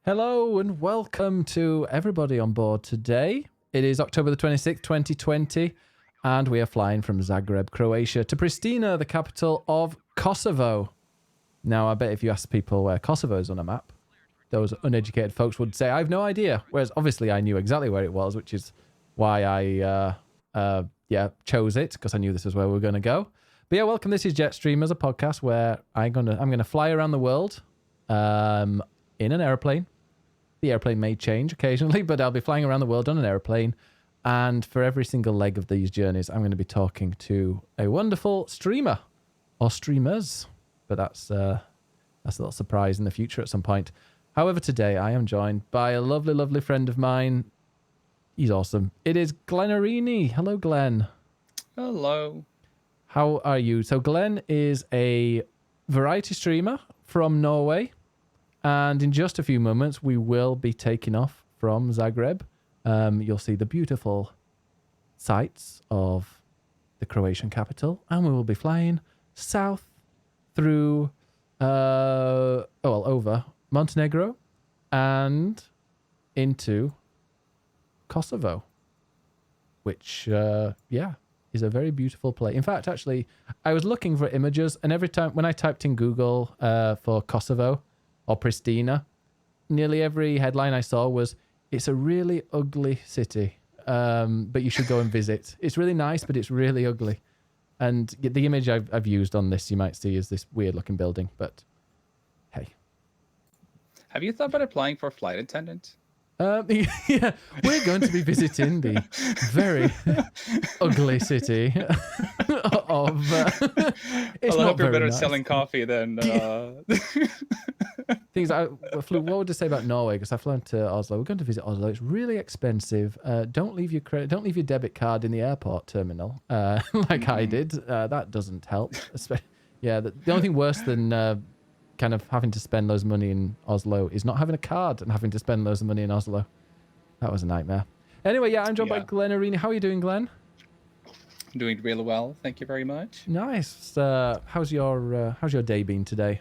Hello and welcome to everybody on board today. It is October the 26th, 2020, and we are flying from Zagreb, Croatia to Pristina, the capital of Kosovo. Now, I bet if you ask people where Kosovo is on a map, those uneducated folks would say, I have no idea. Whereas obviously I knew exactly where it was, which is why I chose it, because I knew this is where we were going to go. But yeah, welcome. This is Jetstreamers, a podcast where I'm gonna fly around the world in an airplane. The airplane may change occasionally, but I'll be flying around the world on an airplane. And for every single leg of these journeys, I'm going to be talking to a wonderful streamer or streamers. But that's a little surprise in the future at some point. However, today I am joined by a lovely, lovely friend of mine. He's awesome. It is Glennorini. Hello, Glenn. Hello. How are you? So Glenn is a variety streamer from Norway. And in just a few moments, we will be taking off from Zagreb. You'll see the beautiful sights of the Croatian capital. And we will be flying south through, over Montenegro and into Kosovo, which, is a very beautiful place. In fact, actually, I was looking for images, and every time when I typed in Google for Kosovo or Pristina, nearly every headline I saw was, it's a really ugly city, but you should go and visit. It's really nice, but it's really ugly. And the image I've used on this, you might see, is this weird looking building, but hey. Have you thought about applying for flight attendant? Yeah, we're going to be visiting the very ugly city of. It's I not hope you're very better at nice. selling coffee than. Things I flew. What would I say about Norway? Because I flew to Oslo. We're going to visit Oslo. It's really expensive. Don't leave your debit card in the airport terminal, like I did. That doesn't help. Yeah, the only thing worse than kind of having to spend loads of money in Oslo is not having a card and having to spend loads of money in Oslo. That was a nightmare. Anyway, yeah, I'm joined by Glennorini. How are you doing, Glenn? Doing really well. Thank you very much. Nice. How's your day been today?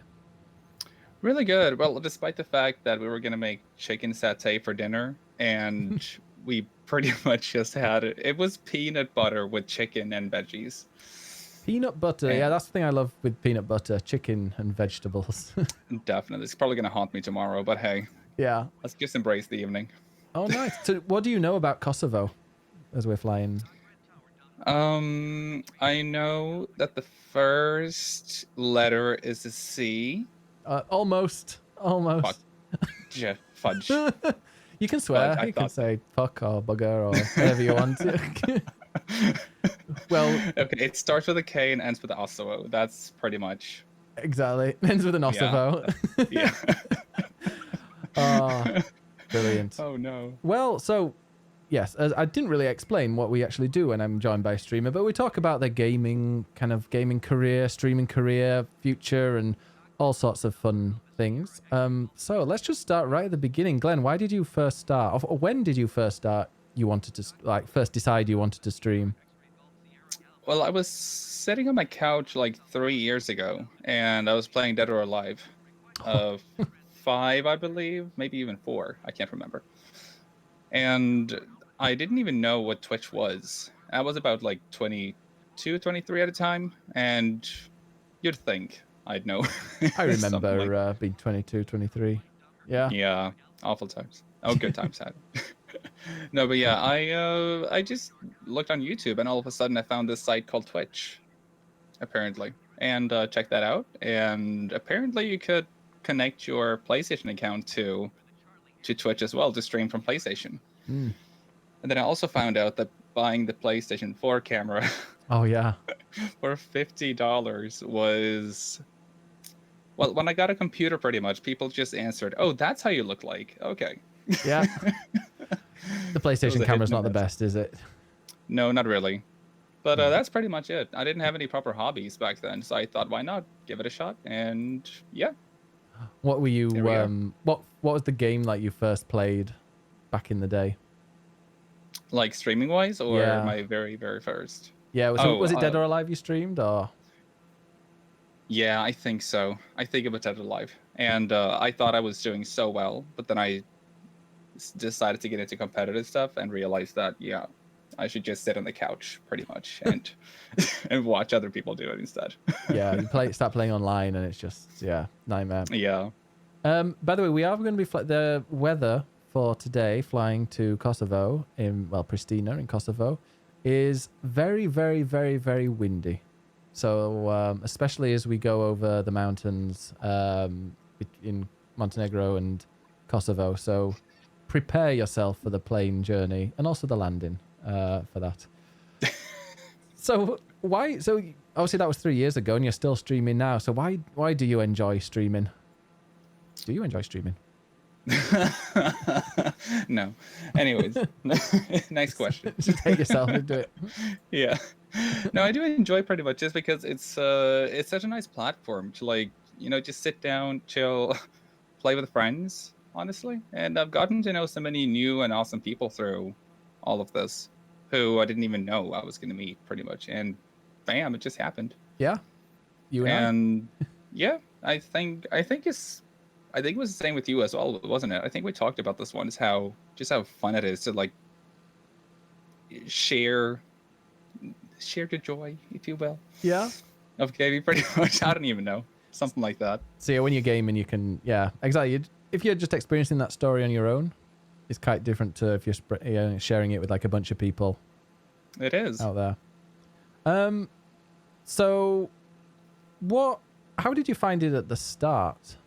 Really good. Well, despite the fact that we were going to make chicken satay for dinner, and we pretty much just had it. It was peanut butter with chicken and veggies. Peanut butter. Yeah, that's the thing I love with peanut butter, chicken and vegetables. Definitely. It's probably going to haunt me tomorrow, but hey. Yeah. Let's just embrace the evening. Oh, nice. So what do you know about Kosovo as we're flying? I know that the first letter is a C. Almost. Fudge. You can swear. You can say fuck or bugger or whatever you want. Well, okay, it starts with a K and ends with an Kosovo. That's pretty much exactly. Ends with an Kosovo. Yeah. Oh, brilliant. Oh no. Well, so yes, I didn't really explain what we actually do when I'm joined by a streamer, but we talk about their gaming career, streaming career, future, and all sorts of fun things. So let's just start right at the beginning. Glenn, why did you first start, or when did you first start? You wanted to first decide you wanted to stream? Well, I was sitting on my couch like 3 years ago, and I was playing Dead or Alive. 5, I believe, maybe even 4. I can't remember. And I didn't even know what Twitch was. I was about like 22, 23 at a time, and you'd think I'd know. I remember being 22, 23. Yeah. Yeah, awful times. Oh, good times had. No, but yeah, I just looked on YouTube, and all of a sudden I found this site called Twitch, apparently, and checked that out. And apparently you could connect your PlayStation account to Twitch as well to stream from PlayStation. Mm. And then I also found out that buying the PlayStation 4 camera oh yeah for $50 was, well, when I got a computer, pretty much people just answered, oh, that's how you look like. Okay. Yeah. The PlayStation camera's not the best, is it? No, not really. But that's pretty much it. I didn't have any proper hobbies back then, so I thought, why not give it a shot? And yeah. What were you? What was the game like you first played back in the day? Like streaming wise, or my very, very first? Yeah. Was it Dead or Alive you streamed, or? Yeah, I think so. I think it was Dead or Alive. and I thought I was doing so well, but then I decided to get into competitive stuff and realized that I should just sit on the couch pretty much and and watch other people do it instead. Yeah, you start playing online, and it's just nightmare. Yeah. By the way, we are going to be the weather for today, flying to Kosovo Pristina in Kosovo, is very, very, very, very windy. So especially as we go over the mountains in Montenegro and Kosovo. So prepare yourself for the plane journey and also the landing for that. So why? So obviously that was 3 years ago, and you're still streaming now. So why do you enjoy streaming? Do you enjoy streaming? No. Anyways, nice question. Just take yourself into it. Yeah. No, I do enjoy pretty much just because it's such a nice platform to like, just sit down, chill, play with friends, honestly. And I've gotten to know so many new and awesome people through all of this who I didn't even know I was going to meet pretty much. And bam, it just happened. Yeah. You and I. Yeah, I think it was the same with you as well, wasn't it? I think we talked about this once, how fun it is to like share the joy, if you will. Yeah. Of gaming, pretty much. I don't even know. Something like that. So yeah, when you're gaming, you can, exactly. If you're just experiencing that story on your own, it's quite different to if you're sharing it with like a bunch of people. It is. Out there. So how did you find it at the start?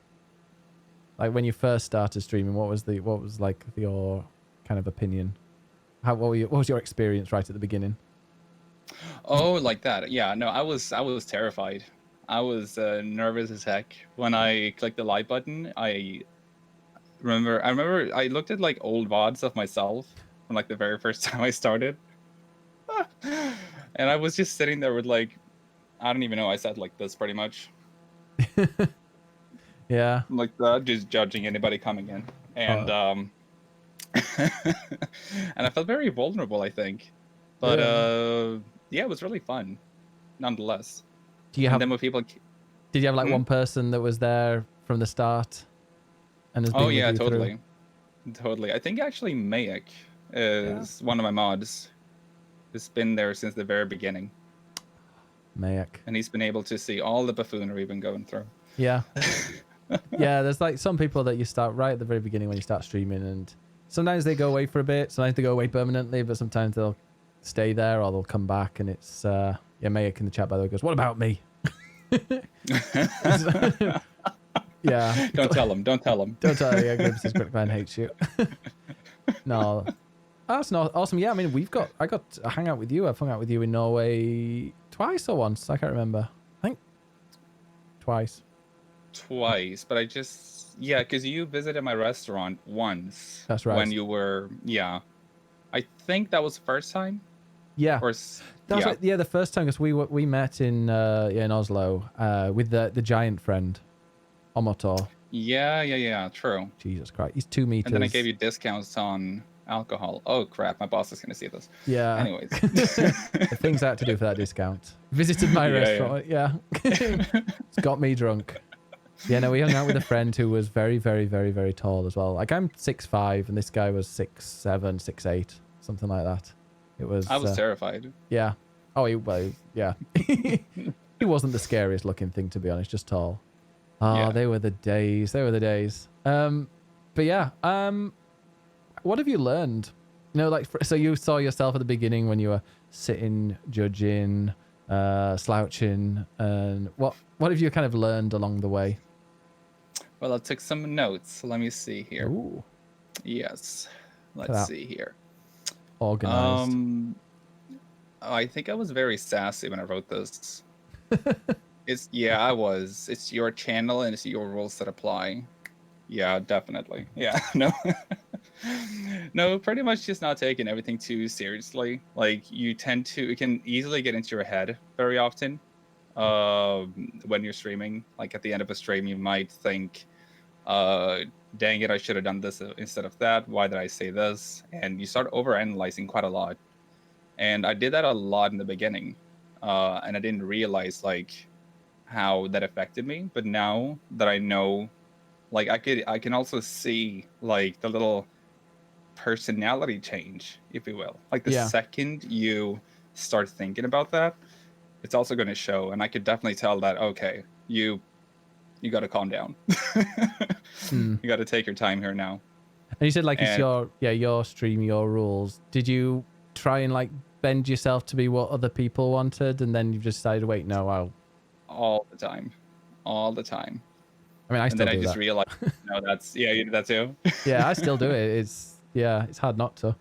Like when you first started streaming, what was like your kind of opinion? What was your experience right at the beginning? Oh, like that. Yeah, no, I was terrified. I was nervous as heck when I clicked the live button. I remember I looked at like old VODs of myself from like the very first time I started. And I was just sitting there with like, I don't even know, I said like this pretty much. Yeah. Like that, just judging anybody coming in. And and I felt very vulnerable, I think. But yeah, it was really fun, nonetheless. Did you have like one person that was there from the start? And has been with you totally. Through? Totally. I think actually Mayek is one of my mods. He's been there since the very beginning. Mayek. And he's been able to see all the buffoonery we've been going through. Yeah. Yeah, there's like some people that you start right at the very beginning when you start streaming, and sometimes they go away for a bit, sometimes they go away permanently, but sometimes they'll stay there or they'll come back, and it's Mayek in the chat, by the way, goes, "What about me?" Yeah. Don't tell him. Don't tell him. Yeah, Gribbs' Quick Man hates you. No. That's not awesome. Yeah, I mean, I got to hang out with you. I've hung out with you in Norway twice or once. I can't remember. I think twice. But I just, because you visited my restaurant once. That's right. When you were, I think that was the first time. Yeah. That's right. Yeah, the first time, because we met in Oslo with the giant friend, Omotor. Yeah, true. Jesus Christ, he's 2 meters. And then I gave you discounts on alcohol. Oh crap, my boss is gonna see this. Yeah. Anyways. The things I had to do for that discount. Visited my restaurant. Yeah. It's got me drunk. Yeah, no, we hung out with a friend who was very, very, very, very tall as well. Like I'm 6'5", and this guy was 6'7", 6'8", something like that. I was terrified. Yeah. Oh, yeah. He wasn't the scariest looking thing, to be honest, just tall. Oh, yeah. They were the days. But yeah. What have you learned? So you saw yourself at the beginning when you were sitting, judging, slouching, and what have you kind of learned along the way? Well, I took some notes. Let me see here. Ooh. Yes. Let's see here. Organized. I think I was very sassy when I wrote this. I was. It's your channel and it's your rules that apply. Yeah, definitely. Yeah, no. No, pretty much just not taking everything too seriously. Like it can easily get into your head very often. When you're streaming, like at the end of a stream, you might think, dang it, I should have done this instead of that. Why did I say this? And you start overanalyzing quite a lot. And I did that a lot in the beginning. And I didn't realize like how that affected me. But now that I know Like I can also see like the little personality change, if you will. Like the Yeah. second you start thinking about that, it's also going to show, and I could definitely tell that. Okay, you got to calm down. Mm. You got to take your time here now. And you said like it's And your stream, your rules. Did you try and like bend yourself to be what other people wanted, and then you've just decided, wait, no, I'll. all the time, all the time. I mean, I And still then I do just that. realized, no, that's you do that too. Yeah, I still do it. It's hard not to.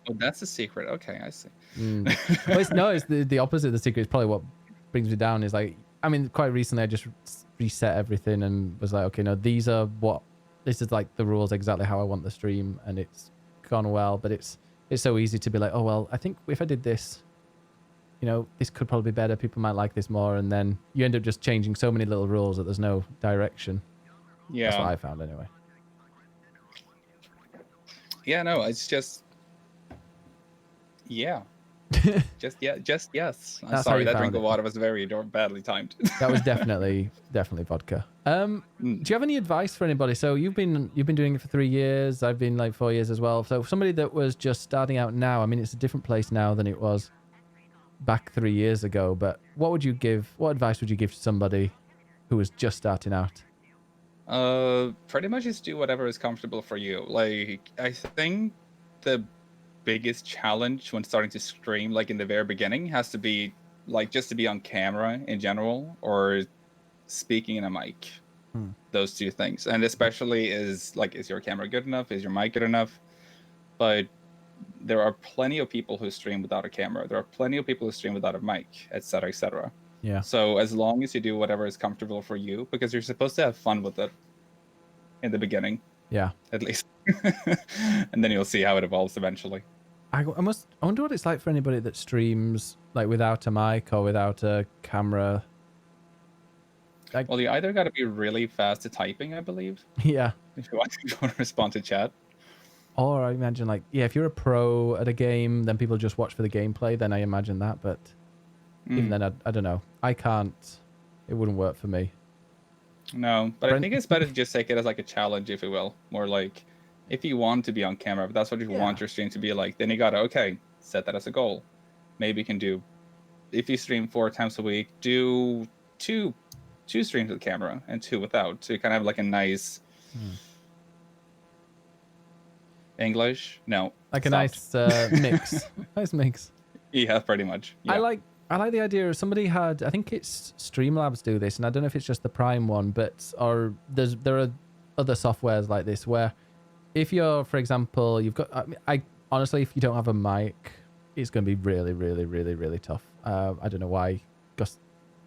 Oh, that's a secret. Okay, I see. Mm. Well, it's the opposite. The secret is probably what brings me down. Is like, I mean, quite recently I just reset everything and was like, okay, no, this is like the rules exactly how I want the stream, and it's gone well. But it's so easy to be like, oh well, I think if I did this, this could probably be better. People might like this more, and then you end up just changing so many little rules that there's no direction. Yeah, That's what I found anyway. Yeah, no, it's just yeah. just yes. I'm That's how sorry, you that found drink of it. water was very badly timed. That was definitely vodka. Do you have any advice for anybody? So you've been doing it for 3 years. I've been like 4 years as well. So somebody that was just starting out now, I mean, it's a different place now than it was back 3 years ago. But what advice would you give to somebody who was just starting out? Pretty much just do whatever is comfortable for you. Like, I think the biggest challenge when starting to stream, like in the very beginning, has to be like just to be on camera in general or speaking in a mic. Those two things. And especially is your camera good enough? Is your mic good enough? But there are plenty of people who stream without a camera. There are plenty of people who stream without a mic, etc., etc. Yeah. So as long as you do whatever is comfortable for you, because you're supposed to have fun with it in the beginning. Yeah. At least. And then you'll see how it evolves eventually. I wonder what it's like for anybody that streams like without a mic or without a camera. Like, well, you either got to be really fast at typing, I believe. Yeah. If you want to respond to chat. Or I imagine like, yeah, if you're a pro at a game, then people just watch for the gameplay. Then I imagine that. But even then, I don't know. I can't. It wouldn't work for me. No, but I think it's better to just take it as like a challenge, if you will. More like if you want to be on camera, if that's what you want your stream to be like, then you got to, set that as a goal. Maybe you can do, if you stream 4 times a week, do two streams with camera and 2 without. So you kind of have like a nice English. No. Like a nice mix. Nice mix. Yeah, pretty much. Yeah. I like the idea of somebody had, I think it's Streamlabs do this, and I don't know if it's just the Prime one, but there are other softwares like this where if you're, for example, you've got, I honestly, if you don't have a mic, it's going to be really, really, really, really tough. I don't know why, because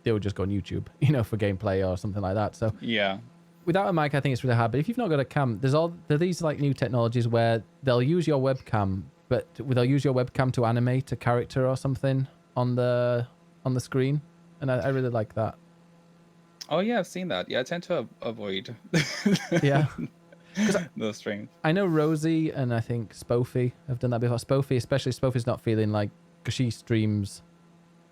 they would just go on YouTube, for gameplay or something like that. So yeah, without a mic, I think it's really hard. But if you've not got a cam, there are these like new technologies where they'll use your webcam, but they'll use your webcam to animate a character or something on the screen, and I really like that. Oh yeah, I've seen that. Yeah, I tend to avoid yeah those streams. I know Rosie and I think Spoofy have done that before. Spoofy's not feeling like, because she streams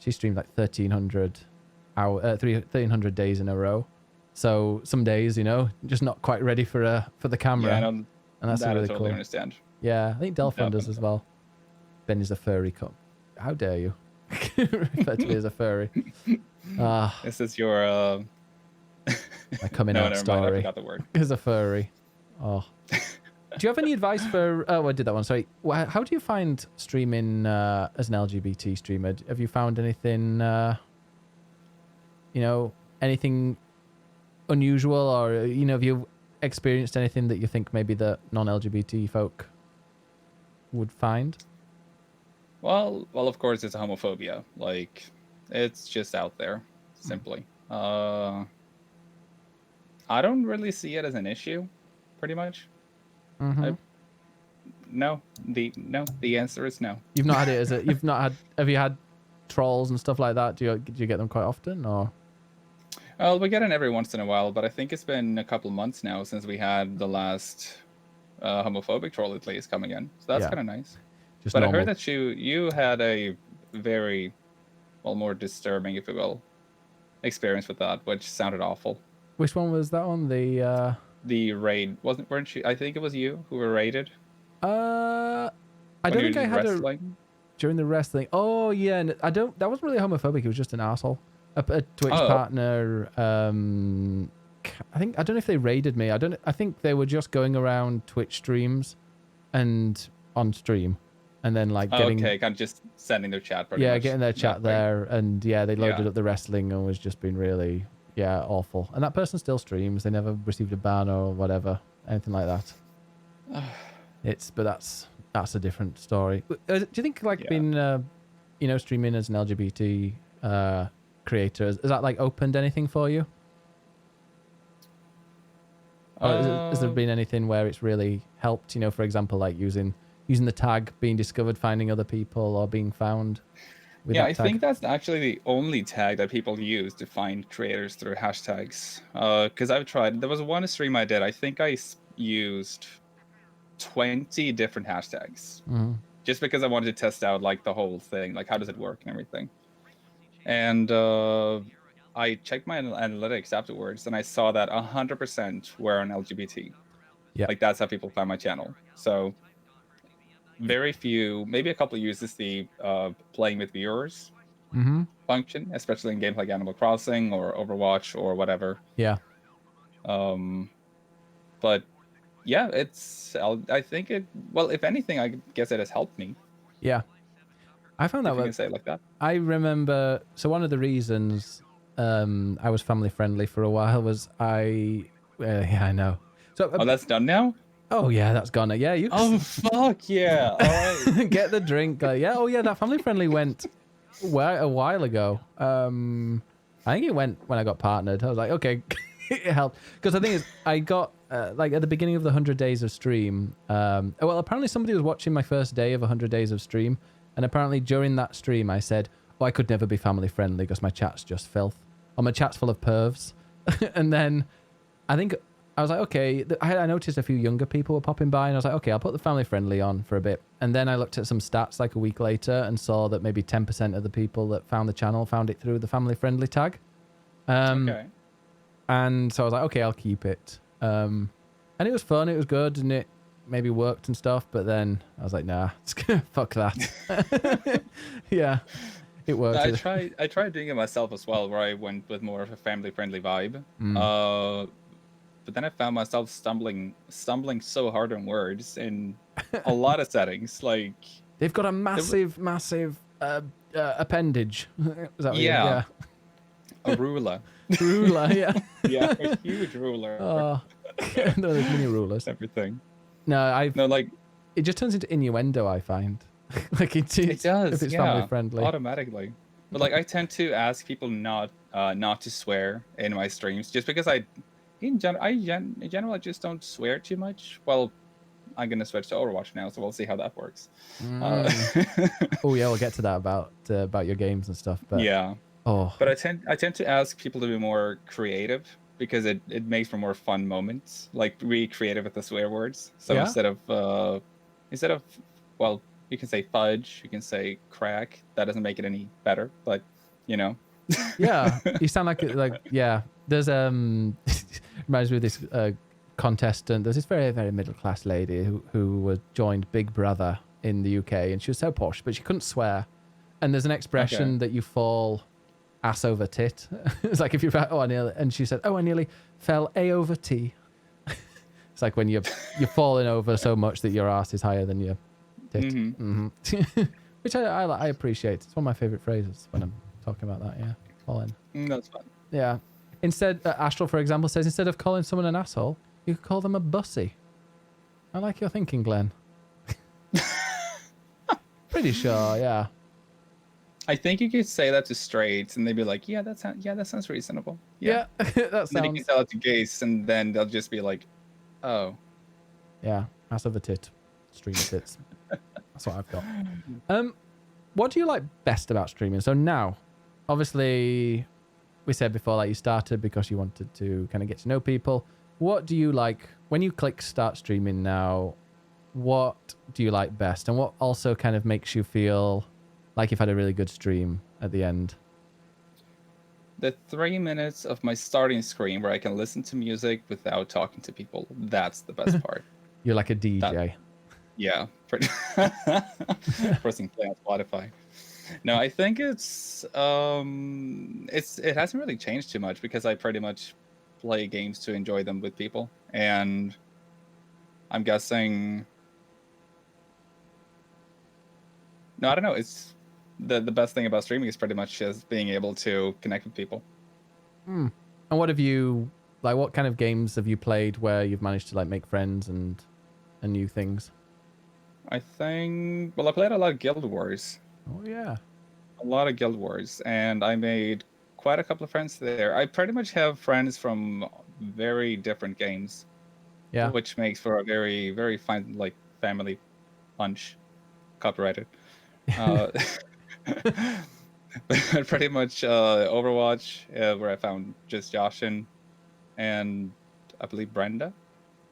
like 1300 days in a row, so some days just not quite ready for the camera. Yeah, and that's that really I totally cool. understand. Yeah, I think Delphine does as well. Ben is a furry cup. How dare you refer to me as a furry? This is your my coming out story. Mind, I forgot the word. As a furry. Oh. Do you have any advice for... Oh, I did that one. Sorry. How do you find streaming as an LGBT streamer? Have you found anything, anything unusual, or, have you experienced anything that you think maybe the non-LGBT folk would find? Well, of course, it's a homophobia. Like, it's just out there, simply. I don't really see it as an issue, pretty much. No. The answer is no. You've not had it have you had trolls and stuff like that? Do you get them quite often, or? Well, we get it every once in a while, but I think it's been a couple months now since we had the last homophobic troll at least coming in. So that's kind of nice. But normal. I heard that you had a very, more disturbing, if you will, experience with that, which sounded awful. Which one was that on? The the raid. Weren't you? I think it was you who were raided I when don't you think I did had a wrestling. during the wrestling. Oh yeah, I don't. That wasn't really homophobic. He was just an asshole. A Twitch Oh, partner. I think I don't know if they raided me. I think they were just going around Twitch streams and on stream, and then like getting okay, kind of just sending their chat pretty yeah, much getting their that chat way. there, and yeah, they loaded Yeah. up the wrestling and was just being really awful. And that person still streams. They never received a ban or whatever, anything like that. But that's a different story. Do you think like Yeah. being streaming as an LGBT creator, has that like opened anything for you? Or has there been anything where it's really helped? For example, like using the tag, being discovered, finding other people, or being found with Yeah, that I tag? think that's actually the only tag that people use to find creators through hashtags. Because I've tried. There was one stream I did. I think I used 20 different hashtags just because I wanted to test out like the whole thing, like how does it work and everything. And I checked my analytics afterwards, and I saw that 100% were on LGBT. Yeah. Like that's how people found my channel. So very few, maybe a couple uses the playing with viewers function, especially in games like Animal Crossing or Overwatch or whatever. Yeah. But yeah, I think it. Well, if anything, I guess it has helped me. Yeah. I found that If you can say it like that. I remember. So one of the reasons I was family friendly for a while was yeah, I know. So Oh, that's done now. oh yeah, that's gone. Yeah, you. Oh fuck yeah! All right. Get the drink. Yeah. Oh yeah, that family friendly went a while ago. I think it went when I got partnered. I was like, okay, it helped because the thing is, I got like at the beginning of the 100 days of stream. Well, apparently somebody was watching my first day of 100 days of stream, and apparently during that stream, I said, "Oh, I could never be family friendly because my chat's just filth. Or my chat's full of pervs." And then I think I was like, okay, I noticed a few younger people were popping by, and I was like, okay, I'll put the family friendly on for a bit. And then I looked at some stats like a week later and saw that maybe 10% of the people that found the channel found it through the family friendly tag. Okay. And so I was like, okay, I'll keep it. And it was fun, it was good, and it maybe worked and stuff. But then I was like, nah, fuck that. Yeah, it worked. I tried doing it myself as well, where I went with more of a family friendly vibe. But then I found myself stumbling so hard on words in a lot of settings. Like they've got a massive appendage. Is that what yeah, a ruler. Ruler, yeah. Yeah, a huge ruler. Oh, no, there's mini rulers. Everything. No, like it just turns into innuendo. I find like it does if it's yeah, family friendly automatically. But like I tend to ask people not to swear in my streams, just because in general I just don't swear too much. Well, I'm gonna switch to Overwatch now, so we'll see how that works. Oh yeah, we'll get to that about your games and stuff. But yeah. Oh. But I tend to ask people to be more creative, because it makes for more fun moments. Like be creative with the swear words. So Yeah. instead of well, you can say fudge, you can say crack. That doesn't make it any better, but you know. Yeah, you sound like yeah. There's reminds me of this contestant. There's this very very middle class lady who was joined Big Brother in the UK, and she was so posh, but she couldn't swear. And there's an expression that you fall ass over tit. It's like if you've and she said, "Oh, I nearly fell A over T." It's like when you're falling over so much that your ass is higher than your tit. Which I appreciate. It's one of my favorite phrases when I'm talking about that. Yeah, falling. That's fun. Yeah. Instead, Astral, for example, says instead of calling someone an asshole, you could call them a bussy. I like your thinking, Glenn. Pretty sure, yeah. I think you could say that to straights, and they'd be like, "Yeah, that sounds reasonable." Yeah, that sounds. Then you can tell it to gays, and then they'll just be like, "Oh, yeah, ass of a tit, stream tits." That's what I've got. What do you like best about streaming? So now, obviously, we said before that you started because you wanted to kind of get to know people. What do you like when you click start streaming now? What do you like best, and what also kind of makes you feel like you've had a really good stream at the end? the 3 minutes of my starting screen where I can listen to music without talking to people. That's the best part. You're like a DJ. Yeah, pressing play on Spotify. No, I think it hasn't really changed too much because I pretty much play games to enjoy them with people, and I'm guessing. No, I don't know. It's the best thing about streaming is pretty much just being able to connect with people. And what have you like? What kind of games have you played where you've managed to like make friends and new things? I think. Well, I played a lot of Guild Wars. Oh yeah. A lot of Guild Wars, and I made quite a couple of friends there. I pretty much have friends from very different games. Yeah. Which makes for a very, very fine, like, family punch. Copyrighted. Pretty much Overwatch, where I found just Joshin and I believe Brenda.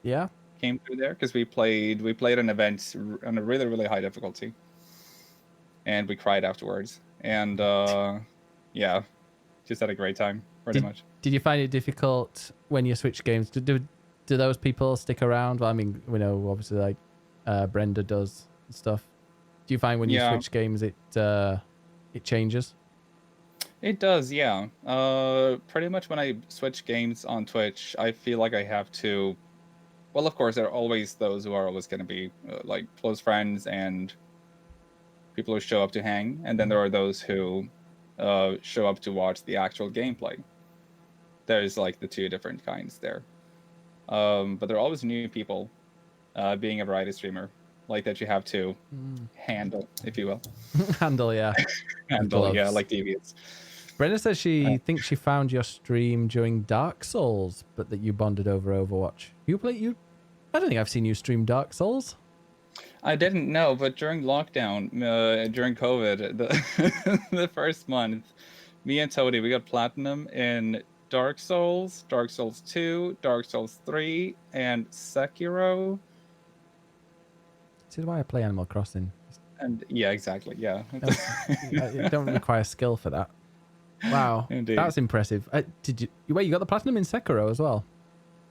Yeah. Came through there because we played an event on a really, really high difficulty. And we cried afterwards. And yeah, just had a great time, pretty much. Did you find it difficult when you switch games? Do those people stick around? Well, I mean, we know obviously like Brenda does and stuff. Do you find when you switch games it changes? It does, yeah. Pretty much when I switch games on Twitch, I feel like I have to. Well, of course, there are always those who are always going to be like close friends and people who show up to hang, and then there are those who show up to watch the actual gameplay. There's like the two different kinds there. But there are always new people, being a variety streamer, like that you have to handle, if you will. Handle, yeah. Handle, yeah, like deviants. Brenda says she thinks she found your stream during Dark Souls, but that you bonded over Overwatch. I don't think I've seen you stream Dark Souls. I didn't know, but during lockdown, during COVID, the first month, me and Toady, we got platinum in Dark Souls, Dark Souls 2, Dark Souls 3, and Sekiro. This is why I play Animal Crossing. And yeah, exactly, yeah. You don't require skill for that. Wow, Indeed. That's impressive. Wait, you got the platinum in Sekiro as well?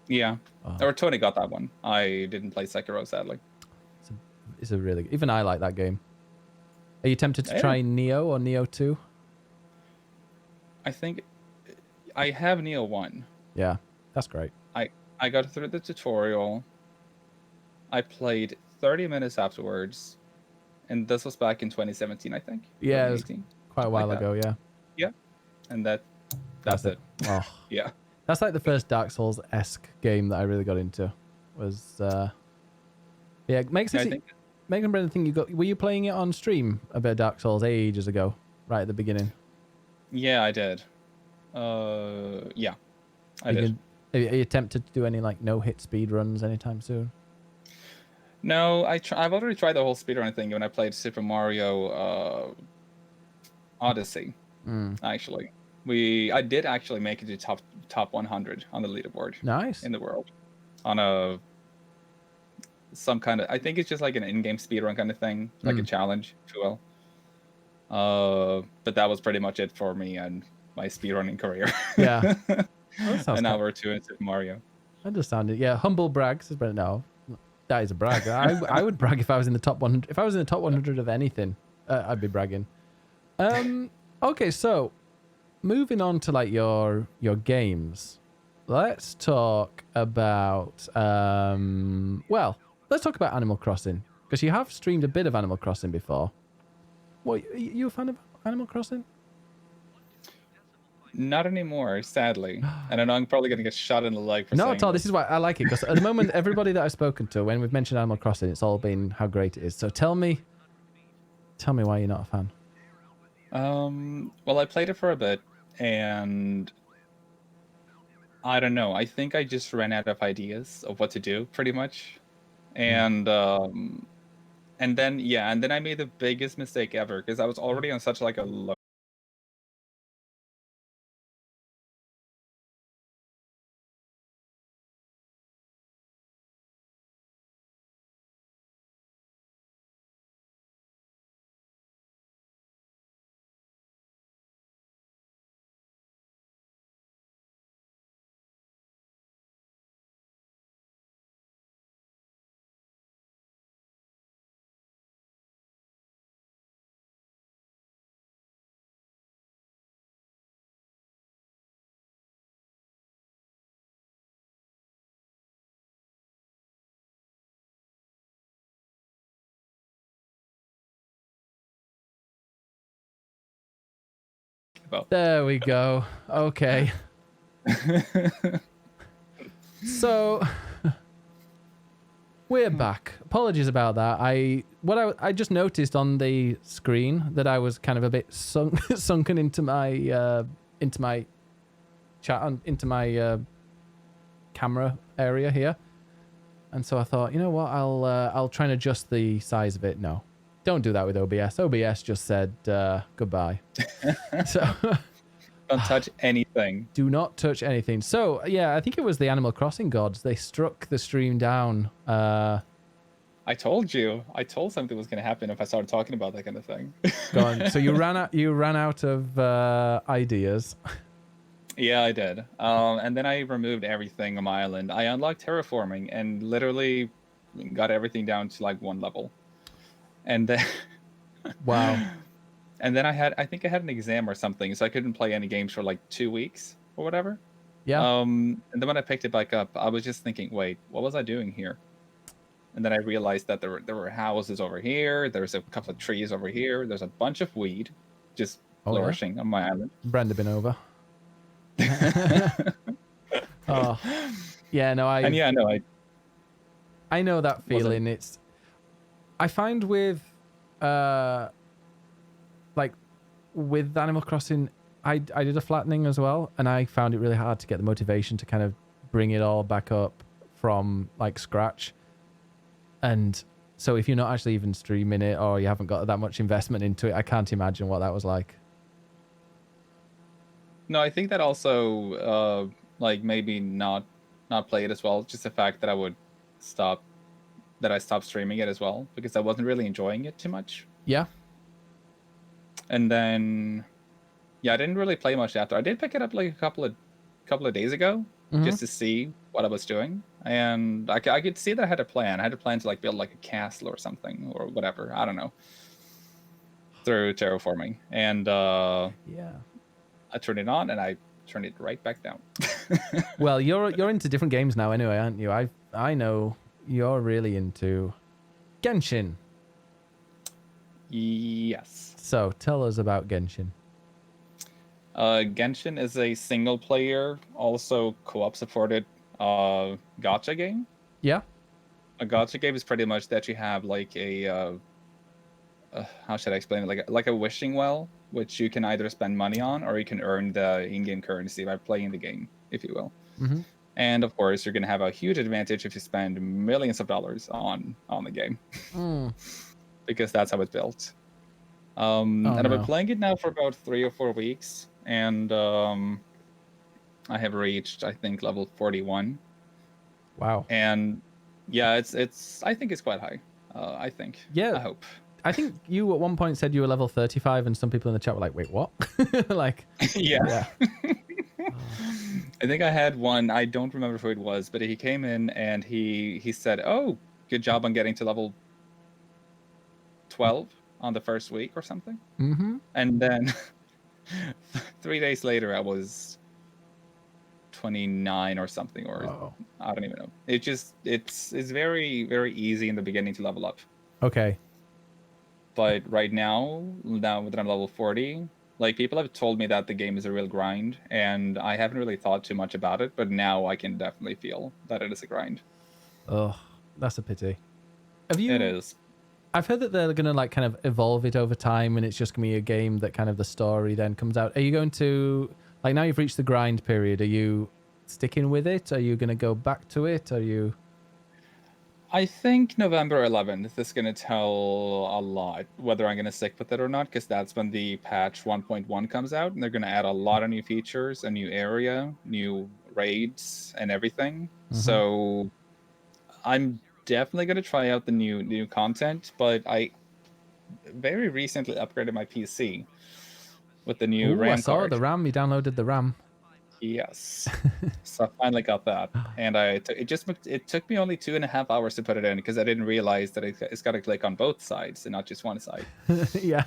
Yeah, or Tony got that one. I didn't play Sekiro, sadly. It's a really, even I like that game. Are you tempted to try Neo or Neo 2? I think I have Neo 1. Yeah, that's great. I got through the tutorial. I played 30 minutes afterwards, and this was back in 2017, I think. Yeah, it was quite a while ago, yeah. Yeah, and that's it. Oh. Yeah. That's like the first Dark Souls-esque game that I really got into. Was Megan Brennan thing were you playing it on stream a bit of Dark Souls ages ago, right at the beginning? Yeah, I did. Yeah, I did. Are you tempted to do any like no-hit speed runs anytime soon? No, I've already tried the whole speedrun thing when I played Super Mario Odyssey. Actually, I did actually make it to top 100 on the leaderboard. Nice. In the world, on some kind of, I think it's just like an in-game speedrun kind of thing, like a challenge, if you will. But that was pretty much it for me and my speedrunning career. Yeah. An hour or two in Super Mario. I understand it. Yeah, humble brag says Brent. No, that is a brag. I would brag if I was in the top 100. If I was in the top 100 of anything, I'd be bragging. Okay, so moving on to like your games. Let's talk about let's talk about Animal Crossing, because you have streamed a bit of Animal Crossing before. What, are you a fan of Animal Crossing? Not anymore, sadly. And I know I'm probably going to get shot in the leg for saying Not at all. This is why I like it, because at the moment, everybody that I've spoken to, when we've mentioned Animal Crossing, it's all been how great it is. So tell me why you're not a fan. Well, I played it for a bit, and I don't know. I think I just ran out of ideas of what to do, pretty much. And then I made the biggest mistake ever, because I was already on such like a low Well, There we go. Okay. So we're back. Apologies about that. I just noticed on the screen that I was kind of a bit sunken into my chat into my camera area here, and so I thought, you know what, I'll try and adjust the size of it. No, don't do that with OBS. OBS just said goodbye. So don't touch anything. do not touch anything. So yeah, I think it was the Animal Crossing gods. They struck the stream down. I told you. I told something was going to happen if I started talking about that kind of thing. Go on. So you ran out. You ran out of ideas. Yeah, I did. And then I removed everything on my island. I unlocked terraforming and literally got everything down to like 1 level. And then Wow. And then I think I had an exam or something, so I couldn't play any games for like 2 weeks or whatever. Yeah. And then when I picked it back up, I was just thinking, wait, what was I doing here? And then I realized that there were houses over here. There's a couple of trees over here. There's a bunch of weed just flourishing on my island. Brenda been over. Oh, yeah. No, I know that feeling. It's I find with like with Animal Crossing, I did a flattening as well, and I found it really hard to get the motivation to kind of bring it all back up from like scratch. And so if you're not actually even streaming it or you haven't got that much investment into it, I can't imagine what that was like. No, I think that also like maybe not play it as well. Just the fact that I stopped streaming it as well because I wasn't really enjoying it too much. Yeah. And then I didn't really play much after. I did pick it up like a couple of days ago just to see what I was doing, and I could see that I had a plan. I had a plan to like build like a castle or something or whatever. I don't know, through terraforming, and yeah, I turned it on and I turned it right back down. Well, you're into different games now, anyway, aren't you? I know you're really into Genshin. Yes. So tell us about Genshin. Genshin is a single player, also co-op supported gacha game. Yeah. A gacha game is pretty much that you have like a how should I explain it? Like a wishing well, which you can either spend money on or you can earn the in-game currency by playing the game, if you will. Mm-hmm. And of course, you're going to have a huge advantage if you spend millions of dollars on the game, because that's how it's built. And I've been playing it now for about 3 or 4 weeks, and I have reached, I think, level 41. Wow. And yeah, it's I think it's quite high. I think. Yeah. I hope. I think you at one point said you were level 35, and some people in the chat were like, "Wait, what?" Like, yeah. I think I had one. I don't remember who it was, but he came in and he said, "Oh, good job on getting to level 12 on the first week or something." Mm-hmm. And then 3 days later, I was 29 or something, or I don't even know. It's very, very easy in the beginning to level up. Okay. But right now that I'm level 40, like, people have told me that the game is a real grind, and I haven't really thought too much about it, but now I can definitely feel that it is a grind. Oh, that's a pity. It is. I've heard that they're going to like kind of evolve it over time, and it's just going to be a game that kind of the story then comes out. Are you going to, like, now you've reached the grind period, are you sticking with it? Are you going to go back to it? Are you... I think November 11th is going to tell a lot whether I'm going to stick with it or not, because that's when the patch 1.1 comes out, and they're going to add a lot of new features, a new area, new raids, and everything. Mm-hmm. So I'm definitely going to try out the new content, but I very recently upgraded my PC with the new RAM I saw card. the RAM. You downloaded the RAM. Yes. So I finally got that, and it took me only 2.5 hours to put it in, because I didn't realize that it's got to click on both sides and not just one side. Yeah.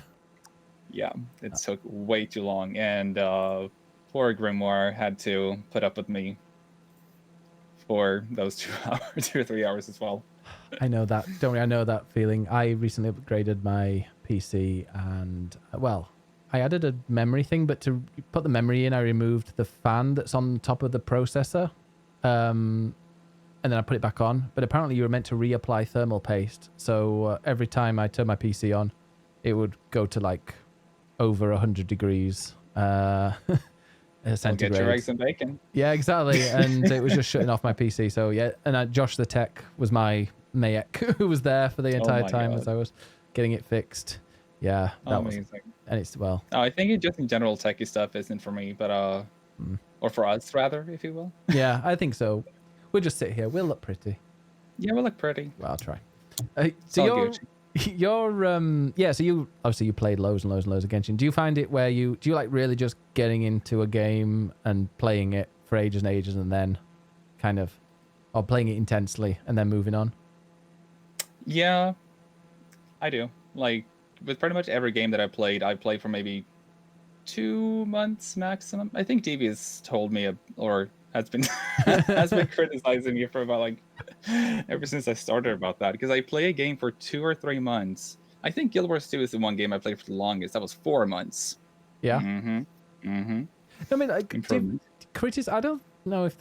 It took way too long, and poor Grimoire had to put up with me for those 2 hours, 2 or 3 hours as well. I know that. Don't worry, I know that feeling. I recently upgraded my PC, and well, I added a memory thing, but to put the memory in, I removed the fan that's on top of the processor. And then I put it back on. But apparently you were meant to reapply thermal paste. So every time I turn my PC on, it would go to like over 100 degrees centigrade. Get your eggs and bacon. Yeah, exactly. And it was just shutting off my PC. So yeah, and Josh the tech was my Mayek who was there for the entire time as I was getting it fixed. Yeah, that was amazing. And it's well. Oh, I think it just in general techie stuff isn't for me, but or for us rather, if you will. Yeah, I think so. We'll just sit here. We'll look pretty. Yeah, we'll look pretty. Well, I'll try. So so you obviously you played loads and loads and loads of Genshin. Do you find it where do you like really just getting into a game and playing it for ages and ages and then kind of, or playing it intensely and then moving on? Yeah, I do. Like with pretty much every game that I played for maybe 2 months maximum. I think DB has told me or has been criticizing me for about like ever since I started about that, because I play a game for 2 or 3 months. I think Guild Wars 2 is the one game I played for the longest. That was 4 months. Yeah. I mean, like, I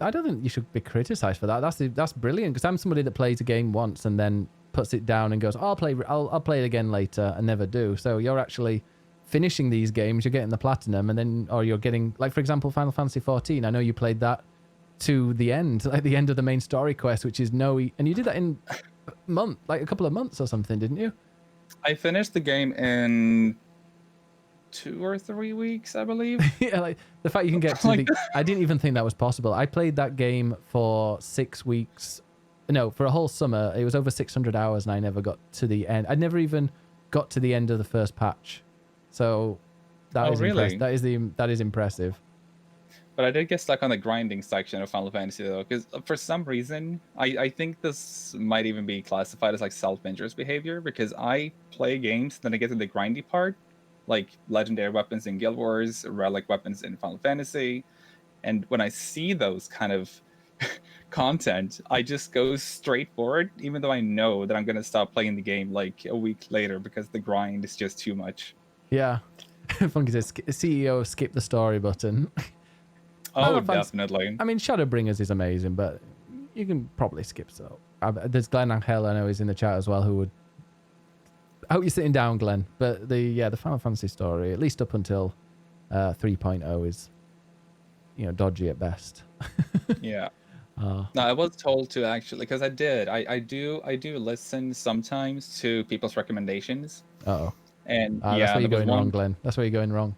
don't think you should be criticized for that. That's brilliant, because I'm somebody that plays a game once and then puts it down and goes, I'll play it again later, and never do. So you're actually finishing these games, you're getting the platinum, and then, or you're getting, like, for example, Final Fantasy 14. I know you played that to the end, like the end of the main story quest, which is and you did that in a couple of months or something, didn't you? I finished the game in 2 or 3 weeks, I believe. Yeah, like the fact you can get to I didn't even think that was possible. I played that game for 6 weeks. No, for a whole summer. It was over 600 hours, and I never got to the end. I never even got to the end of the first patch. So that is really? That is impressive. But I did get stuck on the grinding section of Final Fantasy, though, because for some reason, I think this might even be classified as like self-injurious behavior, because I play games, then I get to the grindy part, like legendary weapons in Guild Wars, relic weapons in Final Fantasy, and when I see those kind of content, I just go straight forward, even though I know that I'm going to stop playing the game like a week later because the grind is just too much. Yeah. Funky says, CEO skip the story button. Oh, definitely. I mean, Shadowbringers is amazing, but you can probably skip. So there's Glenn Angel, I know, is in the chat as well, who would. I hope you're sitting down, Glenn. But the Final Fantasy story, at least up until 3.0, is dodgy at best. Yeah. No, I was told to actually, because I did. I do listen sometimes to people's recommendations. Uh-oh. And that's where you're going wrong, Glenn. That's where you're going wrong.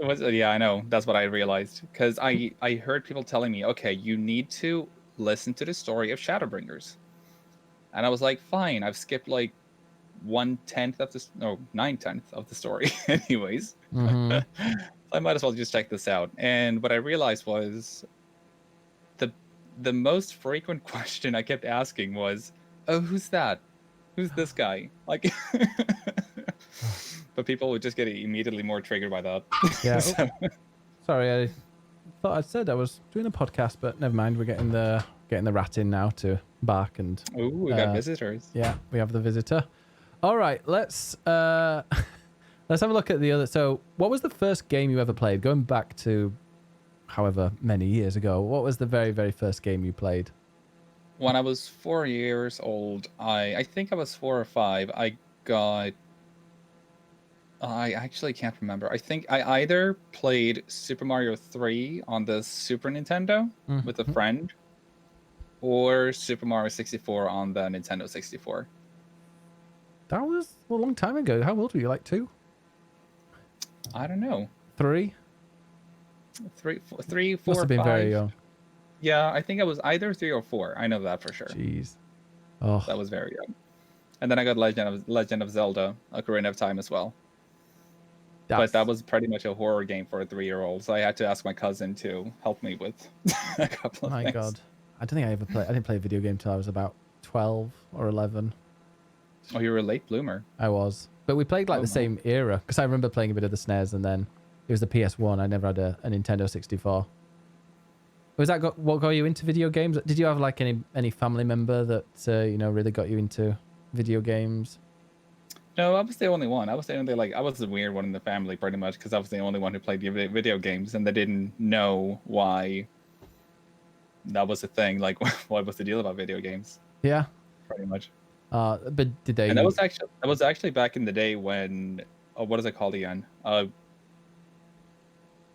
Yeah, I know. That's what I realized. Because I heard people telling me, okay, you need to listen to the story of Shadowbringers. And I was like, fine, I've skipped like 9/10 of the story anyways. Mm-hmm. I might as well just check this out. And what I realized was the most frequent question I kept asking was, oh, who's that? Who's this guy? Like, but people would just get immediately more triggered by that. Yeah. So. Sorry, I thought I said I was doing a podcast, but never mind. We're getting the rat in now to bark and. Ooh, we got visitors. Yeah, we have the visitor. All right, let's have a look at the other. So, what was the first game you ever played? Going back to however many years ago, what was the very, very first game you played? When I was 4 years old, I think I was 4 or 5. I actually can't remember. I think I either played Super Mario 3 on the Super Nintendo with a friend, or Super Mario 64 on the Nintendo 64. That was a long time ago. How old were you? Like 2? I don't know. 3? 3, 4, Must have been 5. very young. Yeah, I think I was either 3 or 4. I know that for sure. Jeez. Oh. That was very young. And then I got Legend of Zelda, Ocarina of Time as well. But that was pretty much a horror game for a 3-year-old, so I had to ask my cousin to help me with a couple of things. My God. I don't think I ever played. I didn't play a video game until I was about 12 or 11. Oh, you were a late bloomer. I was. But we played like the same era, because I remember playing a bit of the SNES, and then it was the PS1. I never had a Nintendo 64. Was that what got you into video games? Did you have like any family member that really got you into video games? No, I was the only one. I was the only I was the weird one in the family, pretty much, because I was the only one who played video games, and they didn't know why that was a thing. Like, what was the deal about video games? Yeah. Pretty much. But did they? And that was actually back in the day when, what is it called again?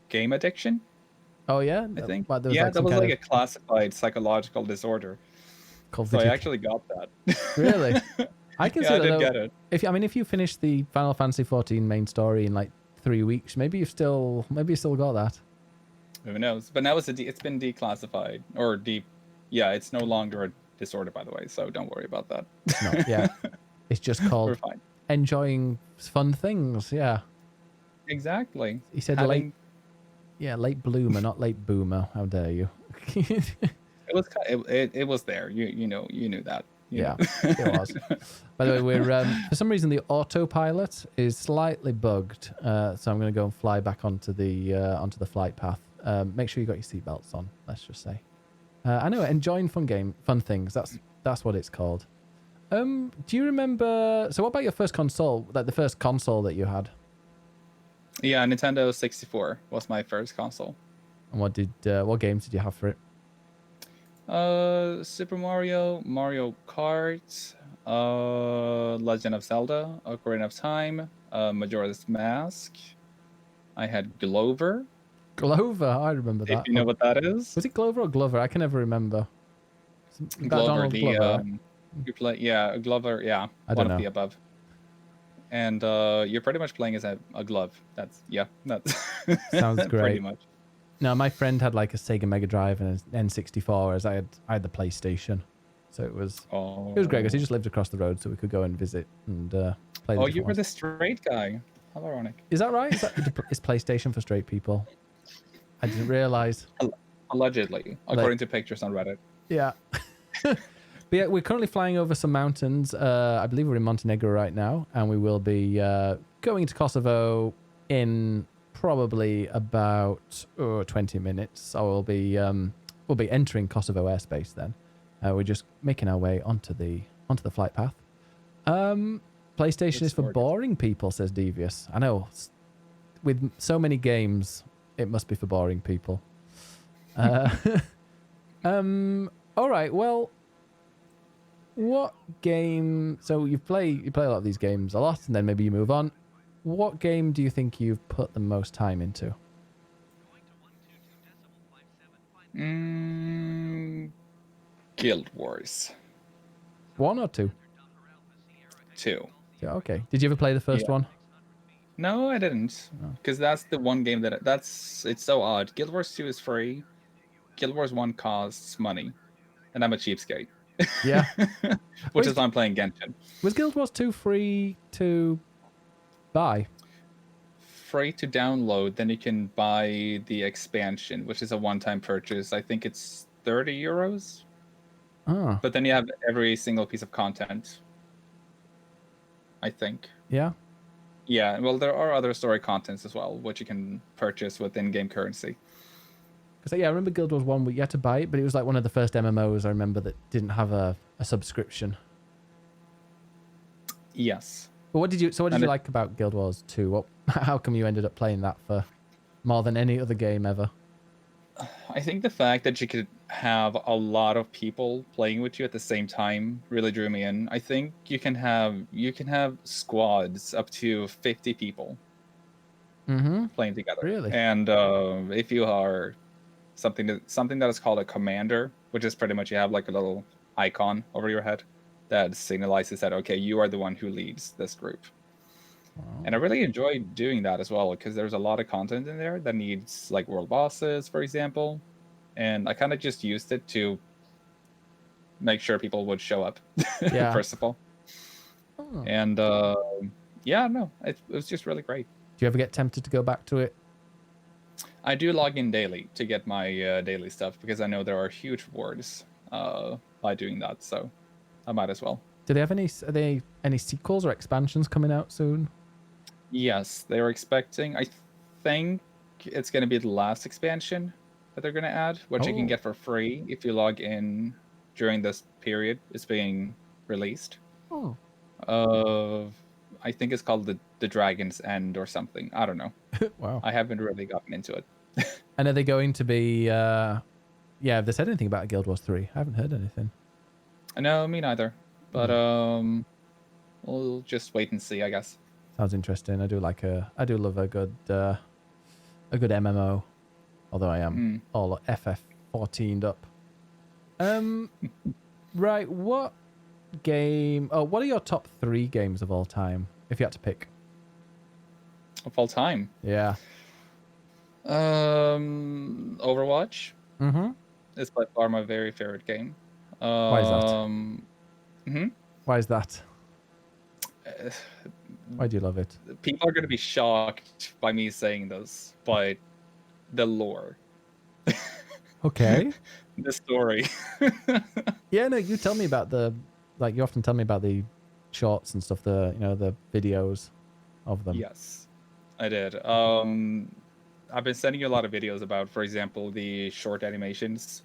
Game addiction, Oh yeah. I think. But there was Yeah, like that some was kind like of a classified psychological disorder. called So I video. actually got that. Really? I can Yeah, see I that did though. get it. If you finish the Final Fantasy 14 main story in like 3 weeks, maybe you still got that. Who knows? But now it's been declassified or yeah, it's no longer a disorder, by the way. So don't worry about that. No, yeah, it's just We're called fine. enjoying fun things. Yeah, Exactly. he said Having, late bloomer, not late boomer. How dare you? it was it was there. You knew that. Yeah, it was. By the way, we're for some reason the autopilot is slightly bugged, so I'm going to go and fly back onto the flight path. Make sure you got your seatbelts on. Let's just say. I know, enjoying fun things. That's what it's called. Do you remember? So, what about your first console? Like the first console that you had? Yeah, Nintendo 64 was my first console. And what games did you have for it? Super Mario, Mario Kart, Legend of Zelda, Ocarina of Time, Majora's Mask. I had Glover. Glover, I remember that. If you know what that is. Was it Glover or Glover? I can never remember. Glover, Glover, right? you play, yeah, Glover, yeah, I one don't of know. the above. And you're pretty much playing as a glove. That's Sounds great. Pretty much. No, my friend had like a Sega Mega Drive and an N64, whereas I had the PlayStation. So it was great because he just lived across the road, so we could go and visit and play. Oh, you were the straight guy. How ironic. Is that right? Is PlayStation for straight people? I didn't realize. Allegedly, according to pictures on Reddit. Yeah. But yeah, we're currently flying over some mountains. I believe we're in Montenegro right now, and we will be going to Kosovo in probably about 20 minutes. So we'll be entering Kosovo airspace then. We're just making our way onto the flight path. PlayStation is for boring people, says Devious. I know. With so many games, it must be for boring people. All right. Well, what game? So you play a lot of these games a lot, and then maybe you move on. What game do you think you've put the most time into? Guild Wars. 1 or 2? 2. Yeah, okay. Did you ever play the first one? No, I didn't. Because that's the one game it's so odd. Guild Wars 2 is free. Guild Wars 1 costs money. And I'm a cheapskate. Yeah. Which is why I'm playing Genshin. Was Guild Wars 2 free to buy? Free to download, then you can buy the expansion, which is a one-time purchase. I think it's 30 euros. Oh. But then you have every single piece of content. I think. Yeah. Yeah, well, there are other story contents as well, which you can purchase with in-game currency. Because yeah, I remember Guild Wars 1, you had to buy it, but it was like one of the first MMOs I remember that didn't have a subscription. Yes. But what did you like about Guild Wars 2? How come you ended up playing that for more than any other game ever? I think the fact that you could have a lot of people playing with you at the same time really drew me in. I think you can have squads up to 50 people playing together. Really? And if you are something that is called a commander, which is pretty much you have like a little icon over your head that signalizes that, okay, you are the one who leads this group. Wow. And I really enjoyed doing that as well, because there's a lot of content in there that needs like world bosses, for example. And I kind of just used it to make sure people would show up, first of all. Oh. And it was just really great. Do you ever get tempted to go back to it? I do log in daily to get my daily stuff, because I know there are huge rewards by doing that. So I might as well. Do they have any sequels or expansions coming out soon? Yes, they were expecting. I think it's going to be the last expansion that they're going to add, which you can get for free if you log in during this period it's being released. Oh. I think it's called the Dragon's End or something. I don't know. Wow. I haven't really gotten into it. And are they going to be? Yeah, have they said anything about Guild Wars 3? I haven't heard anything. No, me neither. But we'll just wait and see, I guess. Sounds interesting. I do love a good MMO, although I am all FF14'd up. Right, what game? Oh, what are your top 3 games of all time, if you had to pick? Of all time? Yeah. Overwatch. Mm-hmm. It's by far my very favorite game. Why is that? Why is that? Why do you love it? People are going to be shocked by me saying this, but the lore. Okay. The story. Yeah, no, you tell me about you often tell me about the shorts and stuff, the videos of them. Yes, I did. I've been sending you a lot of videos about, for example, the short animations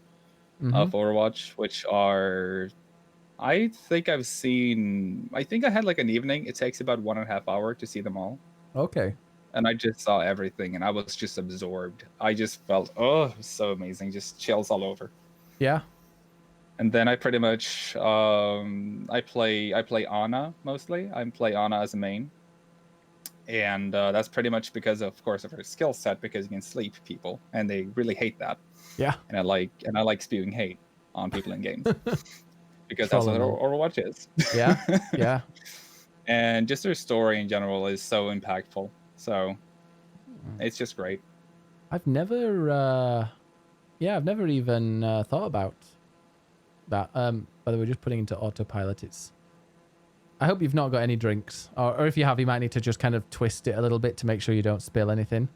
of Overwatch, which are, I think I had like an evening. It takes about 1.5 hours to see them all. Okay. And I just saw everything, and I was just absorbed. I just felt, it was so amazing, just chills all over. Yeah. And then I pretty much, I play Ana mostly. I play Ana as a main. And that's pretty much because, of course, of her skill set, because you can sleep people, and they really hate that. Yeah. And I like spewing hate on people in games. Because that's what Overwatch is. Yeah. Yeah. And just her story in general is so impactful. So it's just great. I've never even thought about that. By the way, just putting into autopilot. I hope you've not got any drinks, or if you have, you might need to just kind of twist it a little bit to make sure you don't spill anything.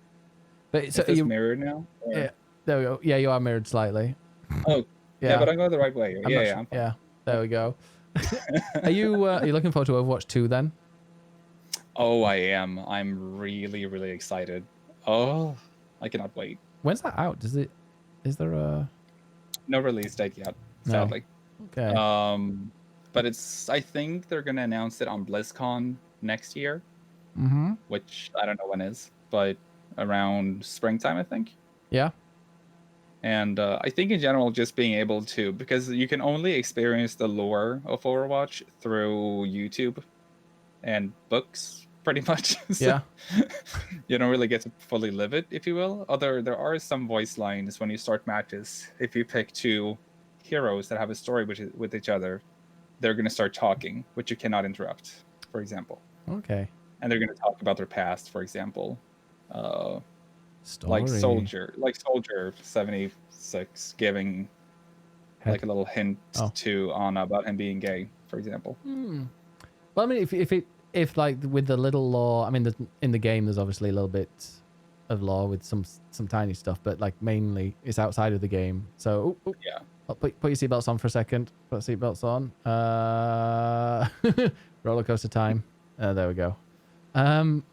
But so are you mirrored now? Or? Yeah, there we go. Yeah, you are mirrored slightly. Oh, yeah, but I'm going the right way. I'm fine. Yeah, there we go. Are you looking forward to Overwatch 2 then? Oh, I am. I'm really, really excited. Oh, I cannot wait. When's that out? Is there a... No release date yet, sadly. No. Okay. But I think they're going to announce it on BlizzCon next year, which I don't know when is, but around springtime, I think. Yeah. And I think in general, just being able to, because you can only experience the lore of Overwatch through YouTube and books, pretty much. So yeah. You don't really get to fully live it, if you will. There are some voice lines when you start matches. If you pick 2 heroes that have a story with each other, they're going to start talking, which you cannot interrupt, for example. Okay. And they're going to talk about their past, for example. Story. Like Soldier 76 giving like a little hint to Anna about him being gay, for example. Well, I mean, if like with the little lore, I mean, in the game, there's obviously a little bit of lore with some tiny stuff, but like mainly it's outside of the game. So yeah. Put your seatbelts on for a second. Put seatbelts on. Roller coaster time. There we go. But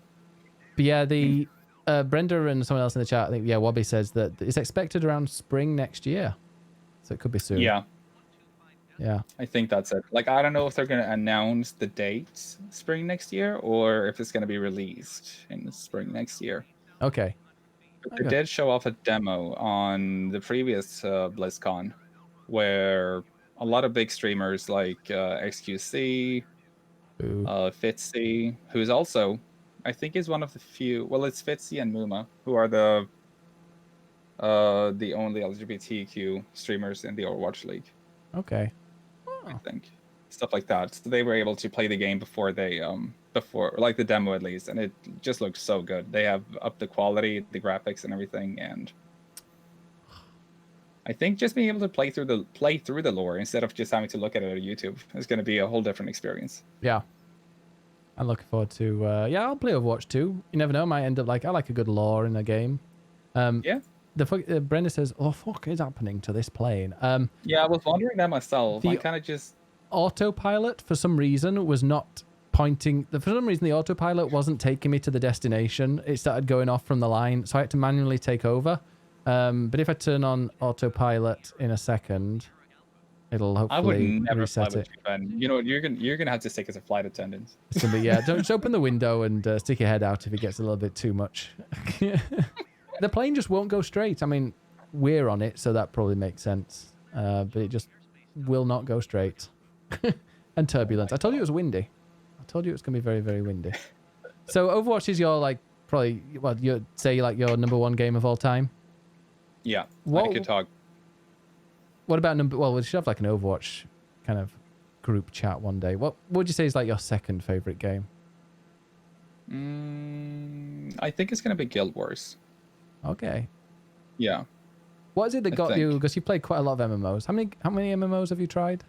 yeah, the Brenda and someone else in the chat, I think, yeah, Wobby says that it's expected around spring next year. So it could be soon. Yeah. Yeah. I think that's it. Like, I don't know if they're going to announce the date spring next year or if it's going to be released in the spring next year. Okay. But they did show off a demo on the previous BlizzCon where a lot of big streamers like XQC, Fitzy, who's also, I think is one of the few, well, it's Fitzy and Muma, who are the only LGBTQ streamers in the Overwatch League. Okay. I think. Stuff like that. So they were able to play the game before like the demo at least, and it just looked so good. They have upped the quality, the graphics and everything, and I think just being able to play through the lore instead of just having to look at it on YouTube is going to be a whole different experience. Yeah. I'm looking forward to I'll play Overwatch 2. You never know, might end up like I like a good lore in a game. Yeah. Brenda says, "Oh fuck, is happening to this plane?" Yeah, I was wondering that myself. I kind of just autopilot for some reason was not pointing. For some reason, the autopilot wasn't taking me to the destination. It started going off from the line, so I had to manually take over. But if I turn on autopilot in a second, It'll I would hopefully never fly reset with it. you, Ben. You know what? You're gonna have to stick as a flight attendant. It's gonna be, yeah. Just open the window and stick your head out if it gets a little bit too much. The plane just won't go straight. I mean, we're on it, so that probably makes sense. But it just will not go straight. And turbulence. I told you it was windy. I told you it was gonna be very, very windy. So Overwatch is your like probably you'd say like your number one game of all time. Yeah, What, I could talk. What about number? Well, we should have like an Overwatch kind of group chat one day. What would you say is like your second favorite game? I think it's gonna be Guild Wars. Okay. Yeah. What is it that got you? Because you played quite a lot of MMOs. How many MMOs have you tried?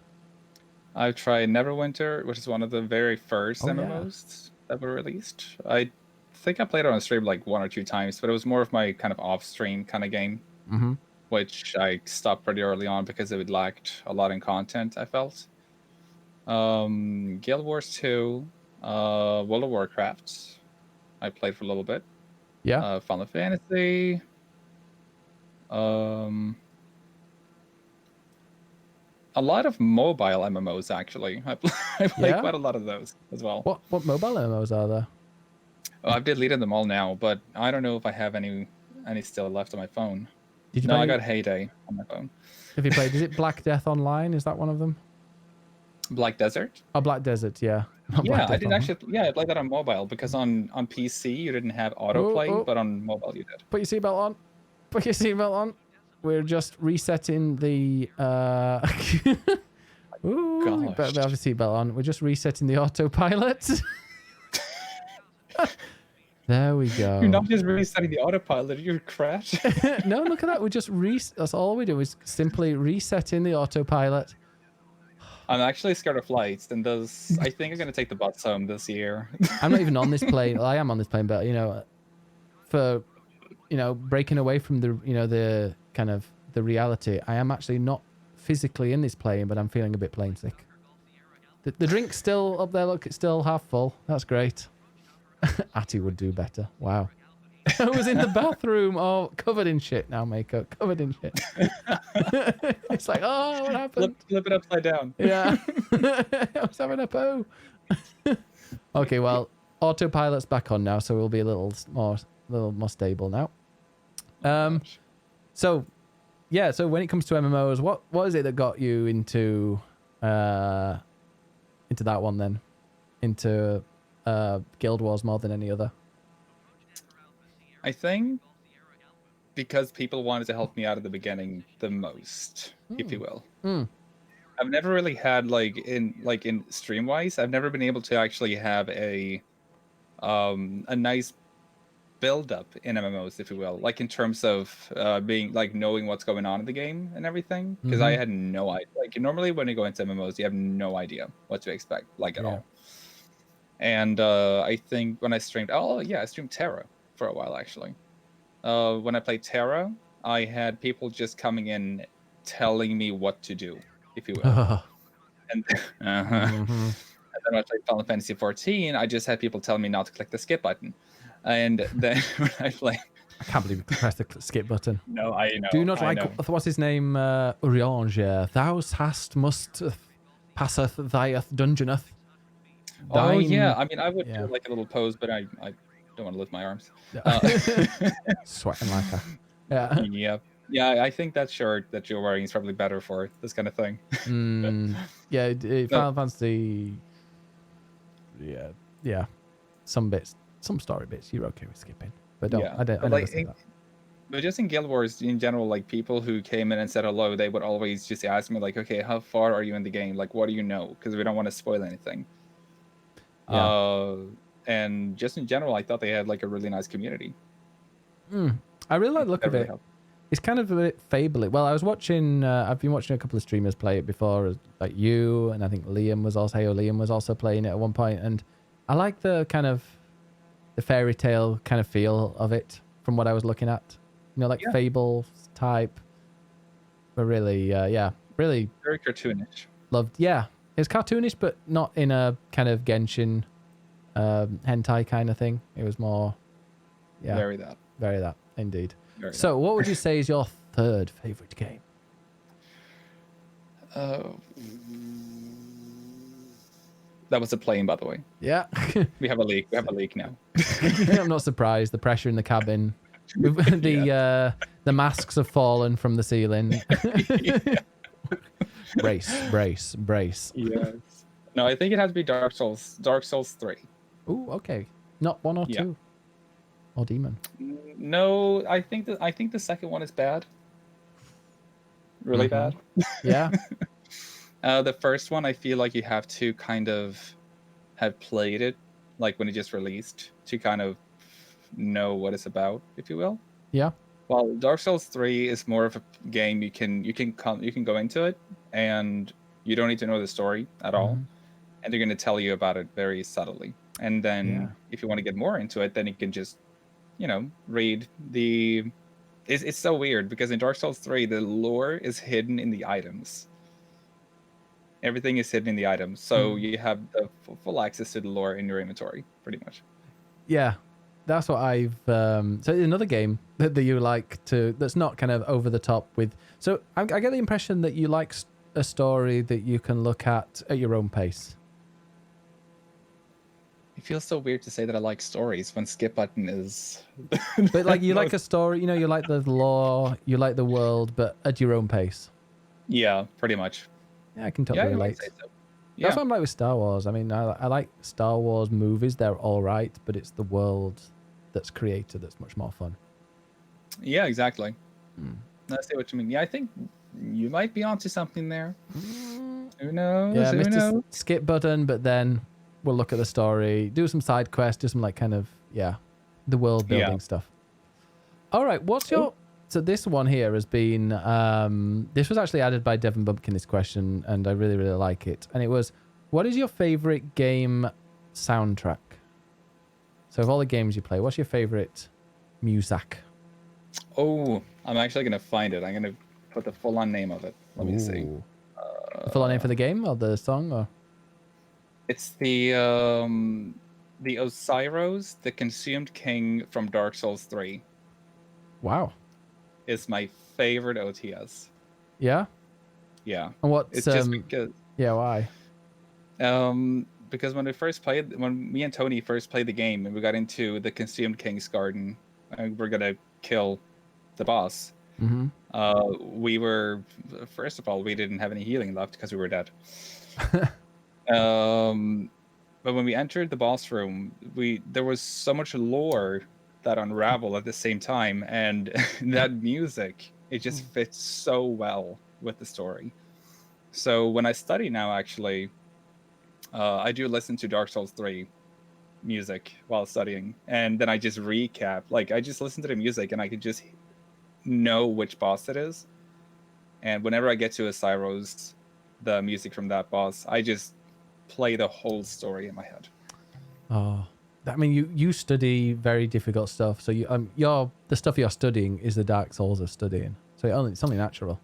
I've tried Neverwinter, which is one of the very first MMOs that were released. I think I played it on stream like 1 or 2 times, but it was more of my kind of off-stream kind of game, which I stopped pretty early on because it lacked a lot in content, I felt. Guild Wars 2, World of Warcraft, I played for a little bit. Yeah. Final Fantasy. A lot of mobile MMOs, actually. I play quite a lot of those as well. What mobile MMOs are there? Oh, I've deleted them all now, but I don't know if I have any still left on my phone. Did you No, play... I got Heyday on my phone. Have you played? Is it Black Death Online? Is that one of them? Black Desert? Oh, Black Desert, yeah. Yeah, I did actually. Yeah, I played that on mobile because on PC you didn't have autoplay, but on mobile you did. Put your seatbelt on. Put your seatbelt on. We're just resetting the. Ooh, better have a seatbelt on. We're just resetting the autopilot. There we go. You're not just resetting the autopilot, you're crash. No, look at that. We're just that's all we do is simply resetting the autopilot. I'm actually scared of flights, and I think I'm gonna take the bus home this year. I'm not even on this plane. Well, I am on this plane, but for breaking away from the the kind of the reality, I am actually not physically in this plane, but I'm feeling a bit plane sick. The drink's still up there. Look, it's still half full. That's great. Atty would do better. Wow. I was in the bathroom, covered in shit now, makeup, covered in shit. It's like, oh, what happened? Flip it upside down. Yeah. I was having a poo. Okay, well, autopilot's back on now, so we'll be a little more stable now. So when it comes to MMOs, what is it that got you into that one then? Into Guild Wars more than any other? I think because people wanted to help me out at the beginning the most, if you will. I've never really had in stream wise, I've never been able to actually have a nice build up in MMOs, if you will, like in terms of being like knowing what's going on in the game and everything, because I had no idea. Like normally when you go into MMOs, you have no idea what to expect, like at all. And I think when I streamed, I streamed Terra for a while actually. When I played Terra, I had people just coming in telling me what to do, if you will. And and then when I played Final Fantasy 14, I just had people telling me not to click the skip button. And then when I played... I can't believe you pressed the skip button. No, I know. Do you not what's his name? Urianger. Thou must passeth thyeth dungeoneth. Oh, yeah. I mean, I would do like a little pose, but I don't want to lift my arms. Sweating like a... Yeah. Yeah, I think that shirt that you're wearing is probably better for this kind of thing. Yeah, Final Fantasy... Yeah. Some story bits you're okay with skipping. But I never say that. But just in Guild Wars in general, like people who came in and said hello, they would always just ask me like, okay, how far are you in the game? Like, what do you know? Because we don't want to spoil anything. And just in general, I thought they had like a really nice community. I really like the look of it. It's kind of a bit fable. Well, I was watching. I've been watching a couple of streamers play it before, like you, and I think Liam was also playing it at one point, and I like the kind of the fairy tale kind of feel of it from what I was looking at. Like fable type. But really, really very cartoonish. Loved. Yeah, it's cartoonish, but not in a kind of Genshin hentai kind of thing. It was more. Yeah. Very that indeed. So, what would you say is your third favorite game? Uh, that was a plane, by the way. Yeah. We have a leak. We have a leak now. I'm not surprised. The pressure in the cabin. The masks have fallen from the ceiling. Brace, brace, brace. Yes. No, I think it has to be Dark Souls. Dark Souls 3. Ooh, okay. Not 1 or Yeah. 2. Or Demon. No, I think the second one is bad. Really bad. Yeah. The first one, I feel like you have to kind of have played it, like when it just released, to kind of know what it's about, if you will. Yeah. Well, Dark Souls 3 is more of a game you can go into it, and you don't need to know the story at all, and they're going to tell you about it very subtly. And then if you want to get more into it, then you can just, read the. It's so weird because in Dark Souls 3, the lore is hidden in the items. Everything is hidden in the items, so you have the full access to the lore in your inventory, pretty much. Yeah, that's what I've. So another game that you like to that's not kind of over the top with. So I get the impression that you like a story that you can look at your own pace. It feels so weird to say that I like stories when skip button is. But like you like a story, you like the lore, you like the world, but at your own pace. Yeah, pretty much. Yeah, I can totally relate. So. Yeah. That's what I'm like with Star Wars. I mean, I like Star Wars movies. They're all right, but it's the world that's created that's much more fun. Yeah, exactly. I see what you mean. Yeah, I think you might be onto something there. Who knows? Yeah, Who knows? Skip button, but then we'll look at the story, do some side quests, do some like kind of, the world building stuff. All right, what's your... So this one here has been, this was actually added by Devon Bumpkin, this question, and I really, really like it. And it was, what is your favorite game soundtrack? So of all the games you play, what's your favorite music? Oh, I'm actually going to find it. I'm going to put the full-on name of it. Let me see. The full-on name for the game or the song? Or? It's the Osiros, the Consumed King from Dark Souls 3. Wow. Is my favorite OTS. Yeah? Yeah. And what's it's just because why? Because when me and Tony first played the game and we got into the Consumed King's Garden, and we're gonna kill the boss. We were, first of all, we didn't have any healing left because we were dead. But when we entered the boss room, there was so much lore that unraveled at the same time, and that music, it just fits so well with the story. So when I study now, actually, I do listen to Dark Souls 3 music while studying, and then I just recap. Like, I just listen to the music and I can just know which boss it is. And whenever I get to a Cyros, the music from that boss, I just play the whole story in my head. Oh, I mean, you study very difficult stuff. So the stuff you're studying is the Dark Souls are studying. So it's only natural.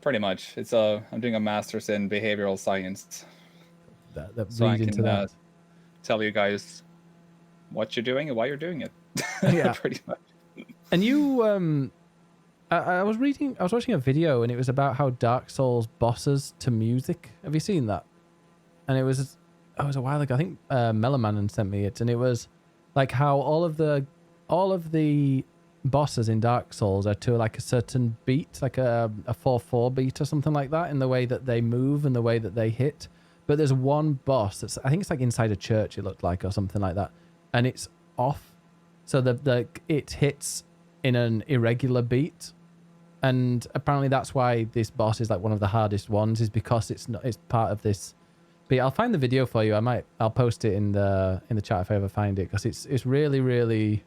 Pretty much. It's I'm doing a master's in behavioral science. So I can tell you guys what you're doing and why you're doing it. Yeah, pretty much. And you, I was watching a video and it was about how Dark Souls bosses to music. Have you seen that? And it was a while ago. I think Meloman sent me it, and it was like how all of the bosses in Dark Souls are to like a certain beat, like a 4/4 beat or something like that, in the way that they move and the way that they hit. But there's one boss that's, I think it's like inside a church, it looked like, or something like that, and it's off. So it hits in an irregular beat, and apparently that's why this boss is like one of the hardest ones, is because it's part of this. But I'll find the video for you. I'll post it in the chat if I ever find it, because it's really, really,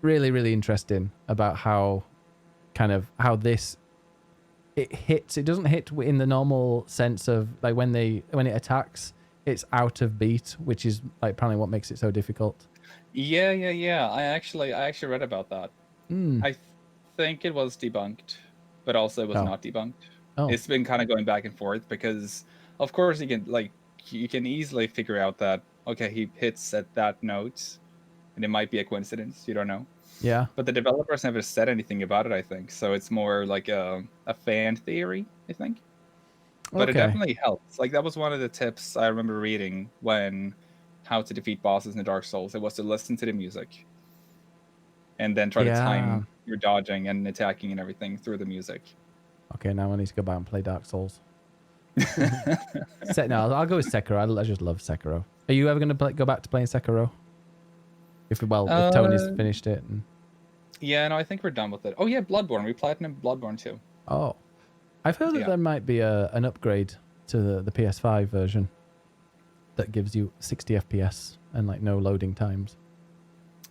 really, really interesting about how this it hits. It doesn't hit in the normal sense of like when it attacks, it's out of beat, which is like apparently what makes it so difficult. Yeah. I actually read about that. I think it was debunked, but also it was not debunked. It's been kind of going back and forth because, of course, you can easily figure out that, okay, he hits at that note, and it might be a coincidence. You don't know. Yeah. But the developers never said anything about it, I think. So it's more like a fan theory, I think. but it Okay. definitely helps. Like that was one of the tips I remember reading when how to defeat bosses in the Dark Souls. It was to listen to the music and then try to Yeah. time your dodging and attacking and everything through the music. Okay, now I need to go back and play Dark Souls. No, I'll go with Sekiro. I just love Sekiro. Are you ever going to go back to playing Sekiro? If Tony's finished it. Yeah, no, I think we're done with it. Oh yeah, Bloodborne. We platinum Bloodborne too. Oh, I've heard that there might be an upgrade to the PS5 version that gives you 60 FPS and like no loading times.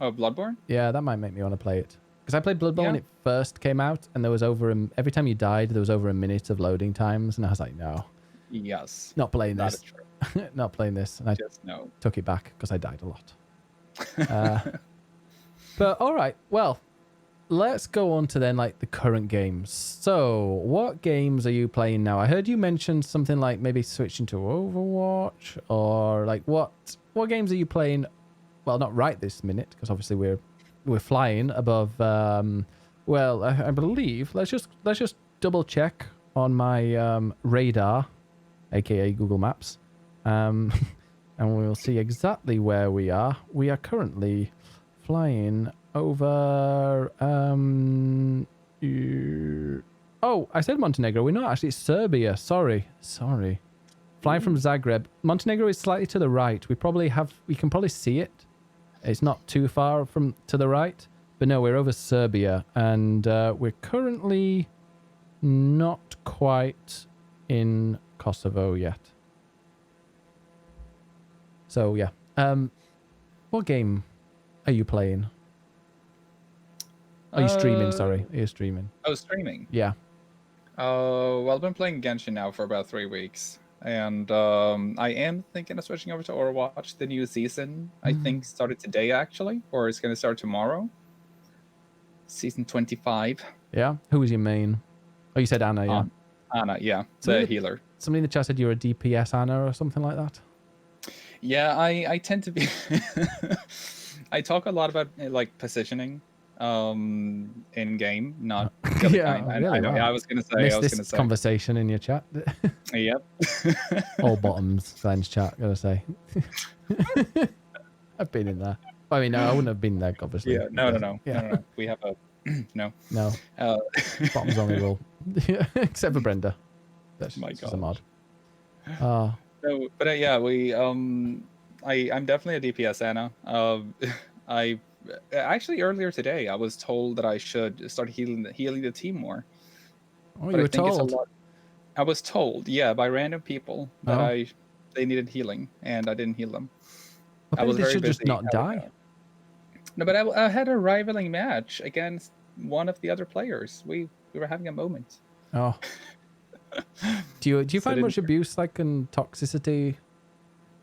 Oh, Bloodborne? Yeah, that might make me want to play it. Because I played Bloodborne when it first came out, and there was every time you died, there was over a minute of loading times, and I was like, no. Yes. Not playing That this. is true. Not playing this. And I took it back because I died a lot. But all right, well, let's go on to then like the current games. So what games are you playing now? I heard you mention something like maybe switching to Overwatch, or like what games are you playing? Well, not right this minute, because obviously we're flying above. Well, I believe let's just double check on my radar, aka Google Maps, and we'll see exactly where we are. We are currently flying over. Oh, I said Montenegro. We're not actually. It's Serbia. Sorry. Flying from Zagreb. Montenegro is slightly to the right. We can probably see it. It's not too far to the right, but no, we're over Serbia, and we're currently not quite in Kosovo yet. So yeah, what game are you playing? Are you streaming? Sorry, are you streaming? Oh, streaming. Yeah. Well, I've been playing Genshin now for about 3 weeks. And I am thinking of switching over to Overwatch. The new season, I think, started today, actually. Or it's going to start tomorrow. Season 25. Yeah? Who was your main? Oh, you said Anna, yeah? Anna, yeah. The healer. Somebody in the chat said you're a DPS Anna or something like that? Yeah, I tend to be... I talk a lot about, like, positioning in game, not yeah, I was gonna say conversation in your chat. Yep. All bottoms, Glenn's chat, gotta say. I've been in there. I mean, no, I wouldn't have been there, obviously. Yeah, no. We have a no. Bottoms only rule. Except for Brenda. That's a mod. No, but yeah, we I'm definitely a DPS Anna. I actually earlier today I was told that I should start healing the team more. Oh, you were told? I was told, yeah, by random people that they needed healing, and I didn't heal them. I was very busy. Just not die. No, but I had a rivaling match against one of the other players. We were having a moment. Oh. Do you find much abuse, like, and toxicity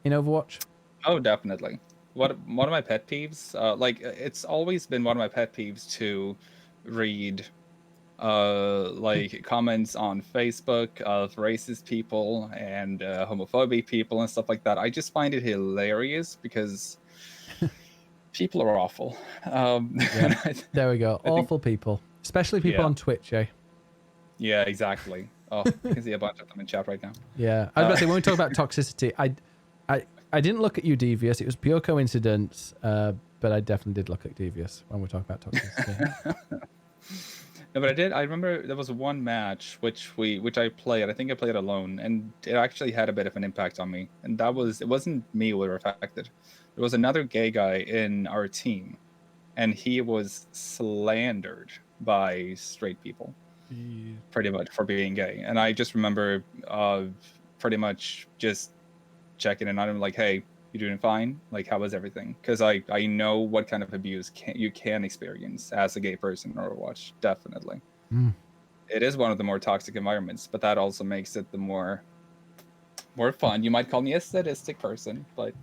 in Overwatch? Oh, definitely. One of my pet peeves, like it's always been one of my pet peeves to read like comments on Facebook of racist people and homophobic people and stuff like that. I just find it hilarious because people are awful. There we go. Awful people, especially people on Twitch, eh? Yeah, exactly. Oh, I can see a bunch of them in chat right now. Yeah, I was about to say, when we talk about toxicity, I didn't look at you, Devious. It was pure coincidence, but I definitely did look at Devious when we talk about toxicity. No, but I remember there was one match which I played. I think I played alone, and it actually had a bit of an impact on me. And it wasn't me who were affected. There was another gay guy in our team, and he was slandered by straight people, pretty much, for being gay. And I just remember pretty much just checking in on him, like, hey, you doing fine? Like, how was everything? Because I know what kind of abuse you can experience as a gay person in Overwatch. Definitely. It is one of the more toxic environments, but that also makes it the more fun. You might call me a sadistic person, but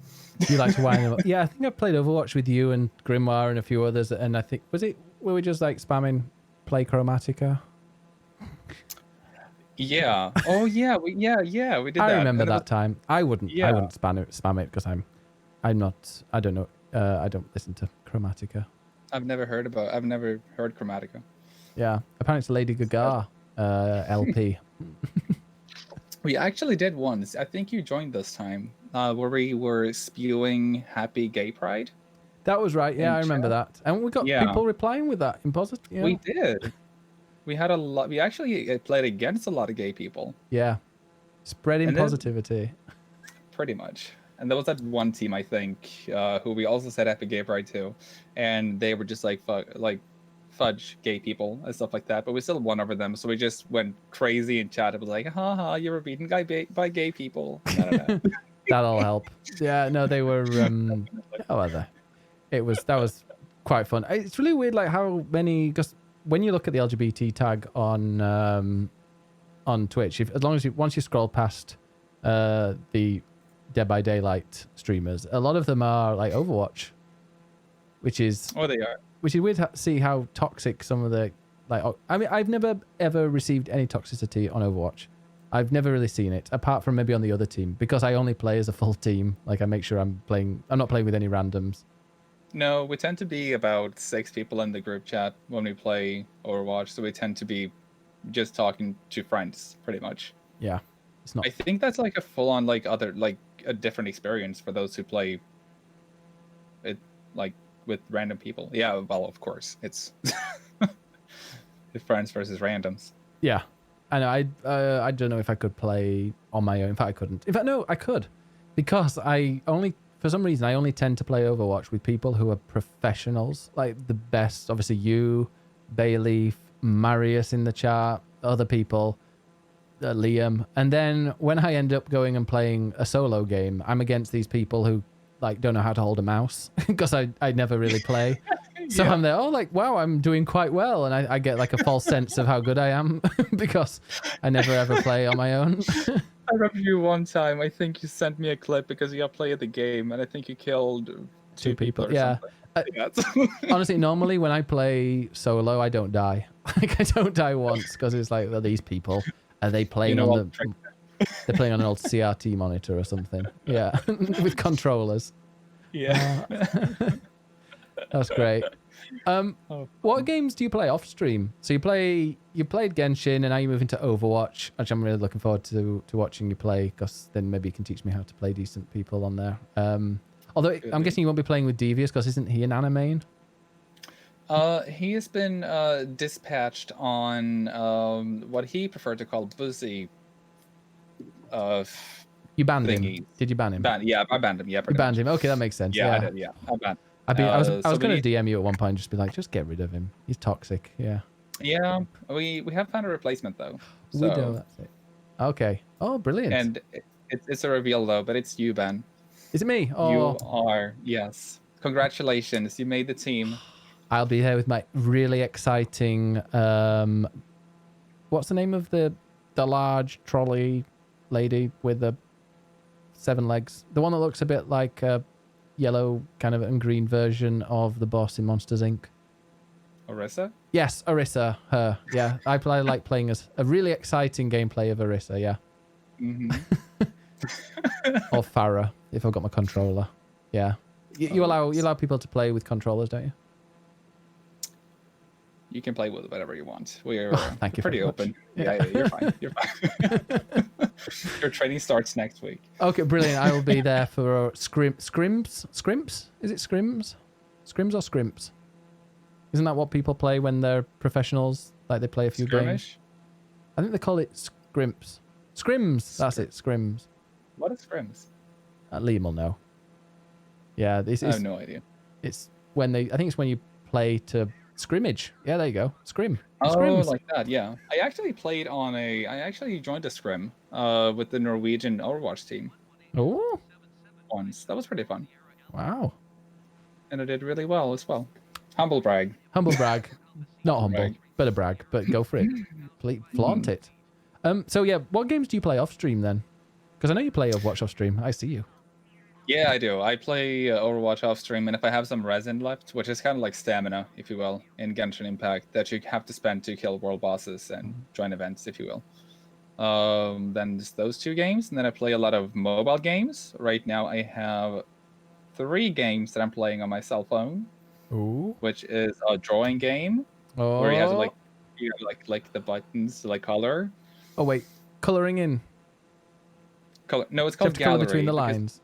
you like to wind them up. Yeah, I think I played Overwatch with you and Grimoire and a few others, and I think were we just like spamming play Chromatica? Yeah. Oh yeah. We did that. I remember that time. I wouldn't spam it because I'm not. I don't know. I don't listen to Chromatica. I've never heard Chromatica. Yeah. Apparently it's Lady Gaga LP. We actually did once. I think you joined this time, where we were spewing happy gay pride. That was right. Yeah, In I remember chat. that. And we got Yeah, people replying with that in positive. You know? we did. We had a lot. We actually played against a lot of gay people. Yeah. Spreading And then positivity. pretty much. And there was that one team, I think, who we also said happy gay pride to, and they were just like fudge gay people and stuff like that. But we still won over them, so we just went crazy in chat. It was like, haha, you were beaten by gay people. No. That'll help. Yeah, no, they were. How are they? That was quite fun. It's really weird, like how many. Because when you look at the LGBT tag on Twitch, as long as once you scroll past the Dead by Daylight streamers, a lot of them are like Overwatch, which is They are. Which is weird to see how toxic some of the I mean, I've never ever received any toxicity on Overwatch. I've never really seen it, apart from maybe on the other team, because I only play as a full team. Like, I make sure I'm not playing with any randoms. No, we tend to be about 6 people in the group chat when we play Overwatch, so we tend to be just talking to friends, pretty much. Yeah, it's not. I think that's like a full-on a different experience for those who play it like with random people. Yeah, well, of course, it's friends versus randoms. Yeah, I know. I don't know if I could play on my own. In fact, I couldn't. In fact, no, I could, because for some reason I only tend to play Overwatch with people who are professionals, like the best. Obviously, you, Bayleaf, Marius in the chat, other people, Liam, and then when I end up going and playing a solo game, I'm against these people who like don't know how to hold a mouse because I never really play. So yeah. I'm there, wow, I'm doing quite well. And I get like a false sense of how good I am because I never ever play on my own. I remember you one time, I think you sent me a clip because you played the game and I think you killed two people or yeah. Honestly, normally when I play solo, I don't die. Like, I don't die once because it's like, well, these people, are they playing they're playing on an old CRT monitor or something. Yeah, with controllers. Yeah. That's great. What games do you play off stream? So you played Genshin, and now you're moving to Overwatch, which I'm really looking forward to watching you play, because then maybe you can teach me how to play decent people on there. Although I'm guessing you won't be playing with Devious, because isn't he an anime? He has been dispatched on what he preferred to call boozy. You banned him? Did you ban him? Yeah, I banned him. Yeah, you banned him. Okay, that makes sense. Yeah, I did. Yeah, I banned. I was going to DM you at one point, and just be like, just get rid of him. He's toxic. Yeah. Yeah, we have found a replacement though. So. We know that's it. Okay. Oh, brilliant. And it's a reveal though, but it's you, Ben. Is it me? Oh. You are. Yes. Congratulations, you made the team. I'll be here with my really exciting. What's the name of the large trolley lady with the 7 legs? The one that looks a bit like a yellow kind of and green version of the boss in Monsters Inc. Orisa? Yes, Orisa. Her. Yeah, I like playing as a really exciting gameplay of Orisa. Yeah. Mm-hmm. Or Farah, if I've got my controller. Yeah. You allow people to play with controllers, don't you? You can play with whatever you want. We're pretty open. Yeah. You're fine. You're fine. Your training starts next week. Okay, brilliant. I will be there for scrims. Scrimps? Is it scrims? Scrims or scrimps? Isn't that what people play when they're professionals? Like they play a few games? I think they call it scrimps. Scrims. That's it. Scrims. What is scrims? Liam will know. Yeah, I have no idea. It's when I think it's when you play to scrimmage. Yeah, there you go. Scrim. Oh, Scrims. like that. Yeah. I actually joined a scrim with the Norwegian Overwatch team. Oh. Once. That was pretty fun. Wow. And I did really well as well. Humble brag. Humble brag. Not humble, but a brag. But go for it. Flaunt it. So yeah, what games do you play off stream then? Because I know you play Overwatch off stream. I see you. Yeah, I do. I play Overwatch off stream, and if I have some resin left, which is kind of like stamina, if you will, in Genshin Impact, that you have to spend to kill world bosses and join events, if you will. Then just those 2 games, and then I play a lot of mobile games. Right now, I have 3 games that I'm playing on my cell phone. Ooh. Which is a drawing game where you have to like the buttons to like color. Oh wait, coloring in. color. No, it's Do you have called to colour gallery. between the because- lines?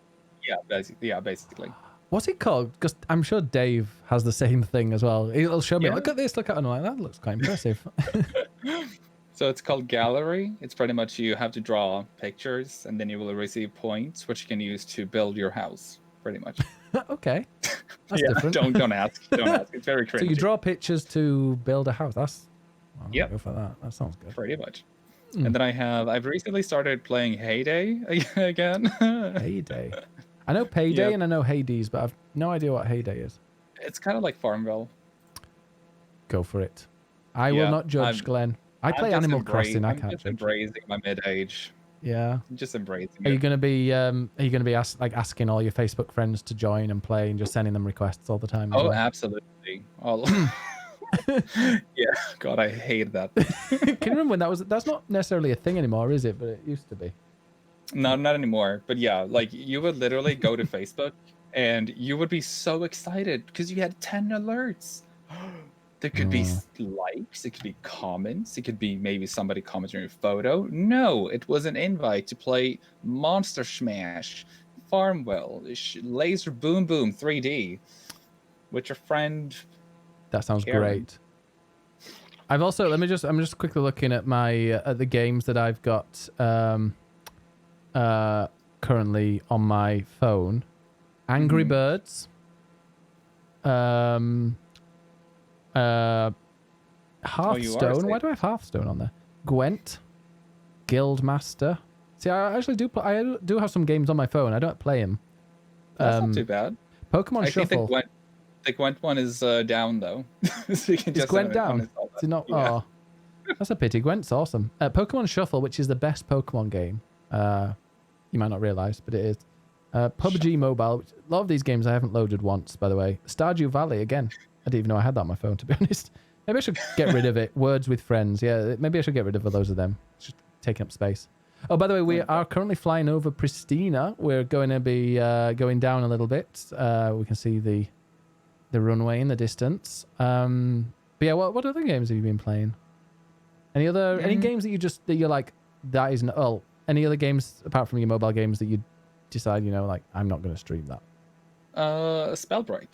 Yeah, basically. What's it called? Because I'm sure Dave has the same thing as well. He'll show me, Yeah. look at this, look at it. And I'm like, that looks quite impressive. So it's called gallery. It's pretty much you have to draw pictures, and then you will receive points, which you can use to build your house. Pretty much. Okay. That's yeah, different. don't ask. Don't ask. It's very cringy. So you draw pictures to build a house. That's... I'll Yep. go for that. That sounds good. Pretty much. Mm. And then I've recently started playing Heyday again. Heyday. I know Payday Yep. and I know Hades, but I've no idea what Heyday is. It's kind of like Farmville. Go for it. I will Yeah, not judge, I'm- Glenn. I I'm play just Animal embrace- Crossing. I I'm can't just judge. embracing my mid-age. Yeah. Just embracing Are you it. gonna be asking all your Facebook friends to join and play and just sending them requests all the time? as Oh, well? absolutely. Yeah. God, I hate that. Can you remember when that's not necessarily a thing anymore, is it? But it used to be. No, not anymore. But yeah, like you would literally go to Facebook and you would be so excited because you had 10 alerts. There could be likes, it could be comments, it could be maybe somebody commenting on your photo. No, it was an invite to play Monster Smash, Farmville, Laser Boom Boom 3D with your friend. That sounds Karen. great. I've also I'm just quickly looking at my at the games that I've got currently on my phone. Angry Birds. Hearthstone. Why do I have Hearthstone on there? Gwent. Guildmaster. See, I actually do. I do have some games on my phone. I don't play them. That's not too bad. Pokemon I Shuffle. think the Gwent one is down though. So you can Is just Gwent down? uninstall Is it not? Yeah. Oh, that's a pity. Gwent's awesome. Pokemon Shuffle, which is the best Pokemon game. You might not realize, but it is. PUBG Mobile. A lot of these games I haven't loaded once, by the way. Stardew Valley again. I didn't even know I had that on my phone, to be honest. Maybe I should get rid of it. Words with Friends. Yeah, maybe I should get rid of loads of them. It's just taking up space. Oh, by the way, we are currently flying over Pristina. We're going to be going down a little bit. We can see the runway in the distance. But yeah, what other games have you been playing? Any games that you're like, that isn't... Oh, any other games apart from your mobile games that you decide, like, I'm not going to stream that? Spellbreak.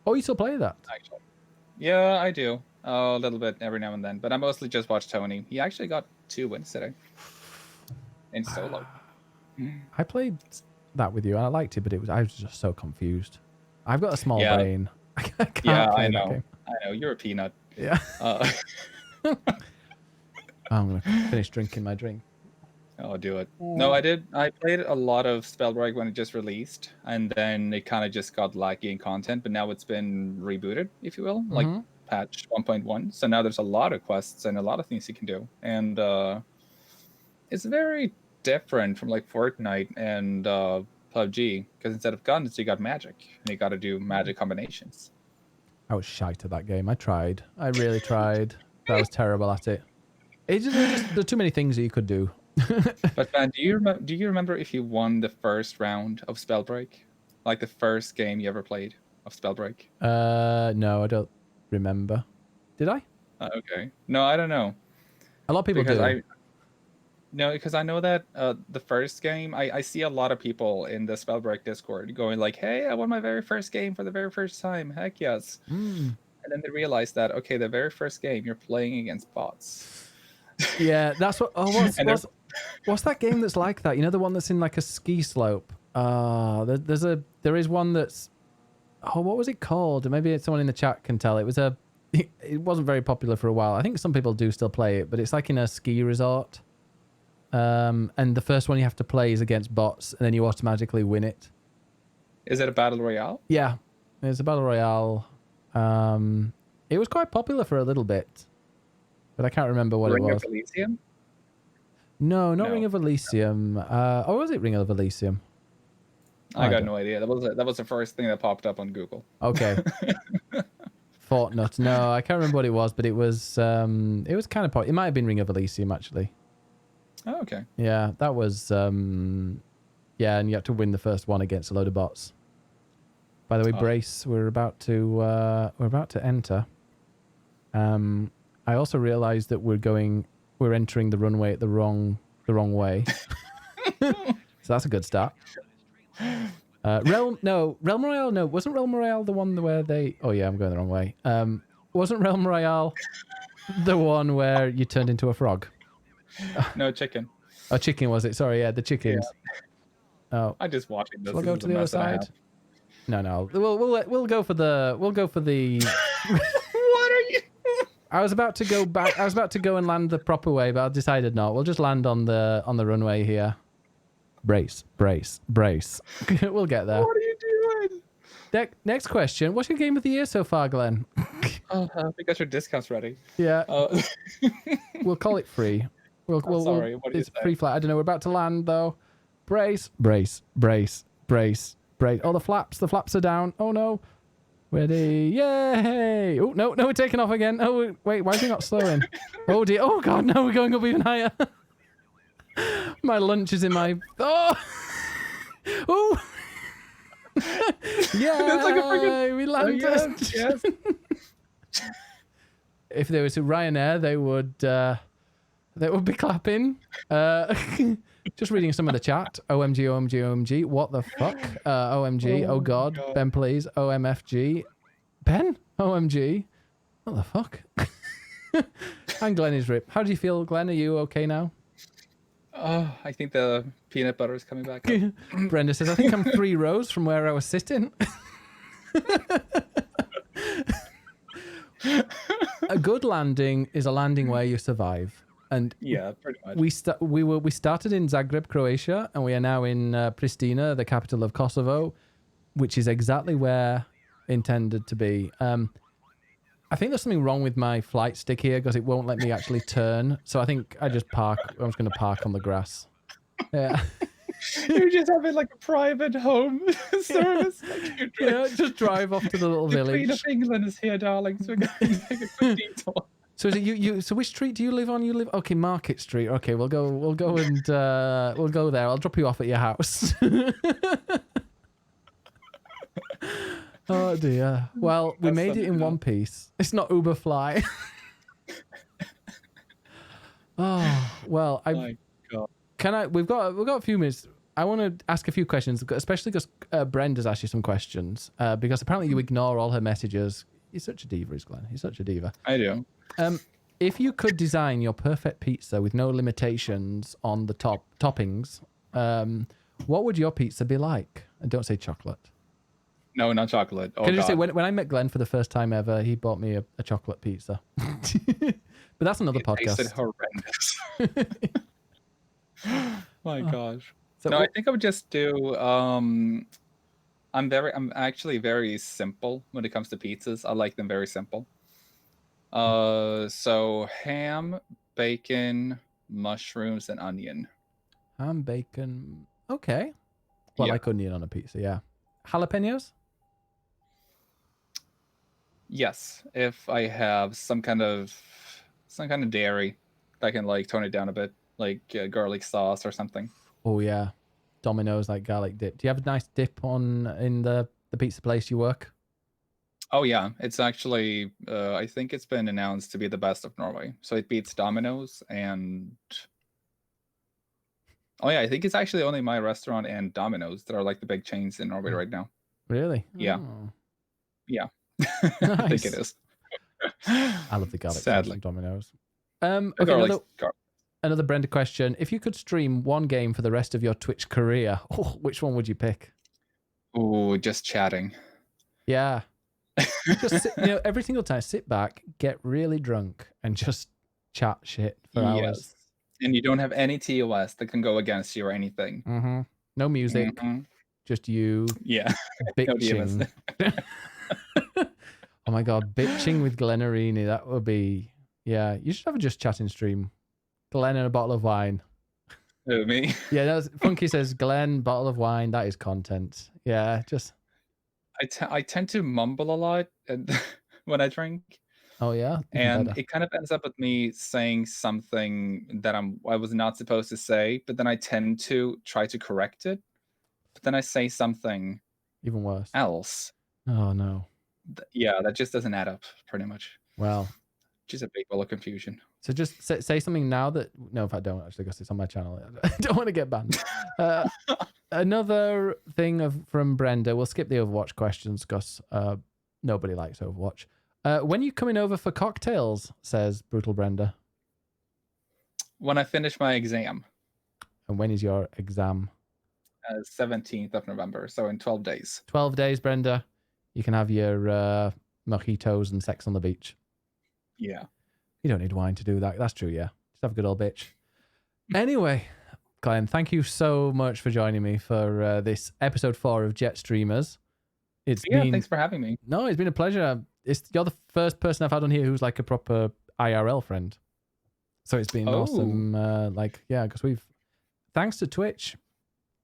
Oh, you still play that? Actually. Yeah, I do. A little bit every now and then, but I mostly just watch Tony. He actually got 2 wins today. In solo. I played that with you and I liked it, but I was just so confused. I've got a small Yeah. brain. I can't Yeah, play I that know. game. I know. You're a peanut. Yeah. I'm going to finish drinking my drink. I'll do it. No, I did. I played a lot of Spellbreak when it just released, and then it kind of just got laggy in content, but now it's been rebooted, if you will, like patch 1.1. So now there's a lot of quests and a lot of things you can do. And it's very different from like Fortnite and PUBG, because instead of guns, you got magic, and you got to do magic combinations. I was shite at that game. I tried. I really tried. I was terrible at it. There's too many things that you could do. But man, do you remember if you won the first round of Spellbreak, like the first game you ever played of Spellbreak? No, I don't remember. Did I? Okay. No, I don't know. A lot of people do. Because I know that the first game, I see a lot of people in the Spellbreak Discord going like, "Hey, I won my very first game for the very first time. Heck yes!" And then they realize that okay, the very first game you're playing against bots. Yeah, that's what. Oh, what's that game that's like that? You know, the one that's in like a ski slope. There is one that's. Oh, what was it called? Maybe someone in the chat can tell. It wasn't very popular for a while. I think some people do still play it, but it's like in a ski resort. And the first one you have to play is against bots, and then you automatically win it. Is it a battle royale? Yeah, it's a battle royale. It was quite popular for a little bit, but I can't remember what it was. Ring of Elysium? No, not Ring of Elysium. Or was it Ring of Elysium? I got no idea. That was the first thing that popped up on Google. Okay. Fortnite. No, I can't remember what it was, but it was kind of popular. It might have been Ring of Elysium actually. Oh, okay. Yeah, that was yeah, and you have to win the first one against a load of bots. By the way, brace, we're about to enter. I also realized that we're entering the runway at the wrong way. So that's a good start. Realm Royale. No, wasn't Realm Royale the one where they? Oh yeah, I'm going the wrong way. Wasn't Realm Royale the one where you turned into a frog? No, chicken. Oh, chicken was it? Sorry, yeah, the chickens. Yeah. Oh, I'm just watching this. shall I This go is to the the other mess that I side? have. No. We'll go for the. What are you? I was about to go back. I was about to go and land the proper way, but I decided not. We'll just land on the runway here. Brace. We'll get there. What are you doing? Next question. What's your game of the year so far, Glenn? Oh, we got your discounts ready. Yeah. We'll call it free. Sorry, what do you it's say? free flight. I don't know. We're about to land though. Brace. Oh, the flaps are down. Oh no. Ready. Yay. Oh, no, we're taking off again. Oh, wait, why is he not slowing? Oh dear. Oh god, no, we're going up even higher. My lunch is in my... Oh! Oh! Yeah, It's like a freaking... we landed. Yes. If they were to Ryanair, they would be clapping. Just reading some of the chat. OMG. What the fuck? OMG. Oh god. Ben, please. OMFG. Ben? OMG. What the fuck? And Glenn is ripped. How do you feel, Glenn? Are you okay now? Oh, I think the peanut butter is coming back up. Brenda says, I think I'm 3 rows from where I was sitting. A good landing is a landing where you survive. And yeah, pretty much. we started in Zagreb, Croatia, and we are now in Pristina, the capital of Kosovo, which is exactly where intended to be. I think there's something wrong with my flight stick here because it won't let me actually turn. So I think I just park. I'm just going to park on the grass. Yeah. You're just having like a private home service. Like Yeah, just drive off to the little the village. Queen of England is here, darling. So we're going to take a quick detour. So is it you? So which street do you live on? You live Market Street. Okay, we'll go and we'll go there. I'll drop you off at your house. Oh dear. Well, we made it in one piece. It's not Uber Fly. Oh well, My God. we've got a few minutes. I want to ask a few questions, especially because Brenda's asked you some questions. Because apparently you ignore all her messages. He's such a diva, is Glenn. He's such a diva. I do. If you could design your perfect pizza with no limitations on the toppings, what would your pizza be like? And don't say chocolate. No, not chocolate. Oh, Can I just say, God. when I met Glenn for the first time ever, he bought me a chocolate pizza. But that's another podcast. Tasted horrendous. My gosh. So No, I think I would just do. I'm actually very simple when it comes to pizzas. I like them very simple. So ham, bacon, mushrooms, and onion. ham, bacon. Okay. Well, Yeah. like onion on a pizza, yeah. Jalapenos? Yes, if I have some kind of dairy that can like tone it down a bit, like garlic sauce or something. Oh, yeah. Domino's, like garlic dip. Do you have a nice dip in the pizza place you work? Oh yeah, it's actually I think it's been announced to be the best of Norway. So it beats Domino's and oh yeah, I think it's actually only my restaurant and Domino's that are like the big chains in Norway right now. Really? Yeah. Oh. Yeah. I think it Nice. is. I love the garlic sauce Sadly. from Domino's. The Okay, garlic- another Brenda question. If you could stream one game for the rest of your Twitch career, which one would you pick? Ooh, just chatting. Yeah. Just sit, every single time, sit back, get really drunk, and just chat shit for hours. Yes. And you don't have any TOS that can go against you or anything. Mm-hmm. No music, Mhm. just you Yeah. No bitching. Oh my god, bitching with Glennorini. That would be, yeah. You should have a just chatting stream. Glenn and a bottle of wine. Who, me? Yeah, that's Funky says Glenn, bottle of wine. That is content. Yeah, just. I tend to mumble a lot when I drink. Oh yeah, even And better. it kind of ends up with me saying something that I was not supposed to say, but then I tend to try to correct it. But then I say something Even worse. else. Oh no. Yeah, that just doesn't add up pretty much. Well, Just a big ball of confusion. So just say something now that... No, if I don't, actually, because it's on my channel. I don't want to get banned. Another thing from Brenda. We'll skip the Overwatch questions because nobody likes Overwatch. When are you coming over for cocktails, says Brutal Brenda. When I finish my exam. And when is your exam? 17th of November, so in 12 days. 12 days, Brenda. You can have your mojitos and sex on the beach. Yeah. You don't need wine to do that. That's true, yeah. Just have a good old bitch. Anyway, Glenn, thank you so much for joining me for this episode 4 of Jetstreamers. Thanks for having me. No, it's been a pleasure. You're the first person I've had on here who's like a proper IRL friend. So it's been awesome. Because thanks to Twitch,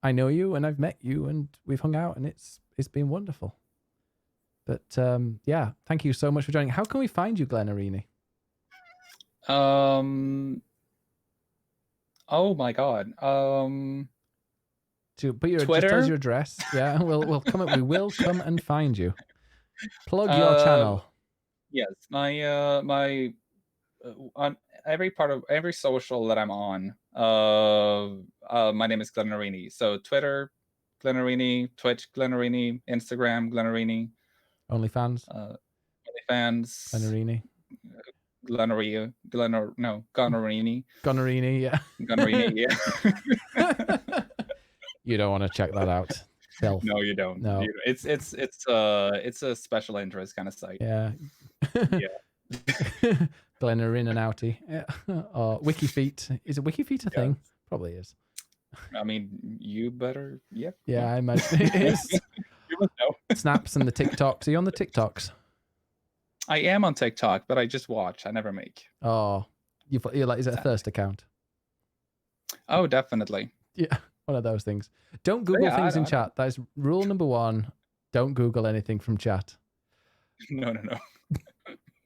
I know you and I've met you and we've hung out and it's been wonderful. But thank you so much for joining. How can we find you, Glennorini? Oh my God. To put your Twitter? just as your address. Yeah, we'll come. We will come and find you. Plug your channel. Yes, my on every social that I'm on. My name is Glennorini. So Twitter, Glennorini, Twitch, Glennorini, Instagram, Glennorini. OnlyFans. OnlyFans. Glennorini. Glennorini. Glennorini, yeah. Glennorini, yeah. You don't want to check that out. Self. No, you don't. No. It's a special interest kind of site. Yeah. Yeah. Glennorin and Outie. Yeah. Or WikiFeet. Is a WikiFeet a thing? Probably is. I mean, you better. Yeah. Yeah, I imagine it is. You must know. Snaps and the TikToks. Are you on the TikToks? I am on TikTok, but I just watch. I never make. Oh, you're like, is it a thirst account? Oh, definitely. Yeah, one of those things. Don't Google things in chat. That is rule number 1. Don't Google anything from chat. No.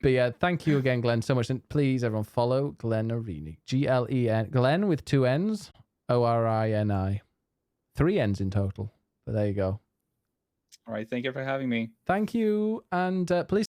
But yeah, thank you again, Glenn, so much. And please, everyone, follow Glennorini. Glen. Glenn with 2 N's. Orini. 3 N's in total. But there you go. All right. Thank you for having me. Thank you. And please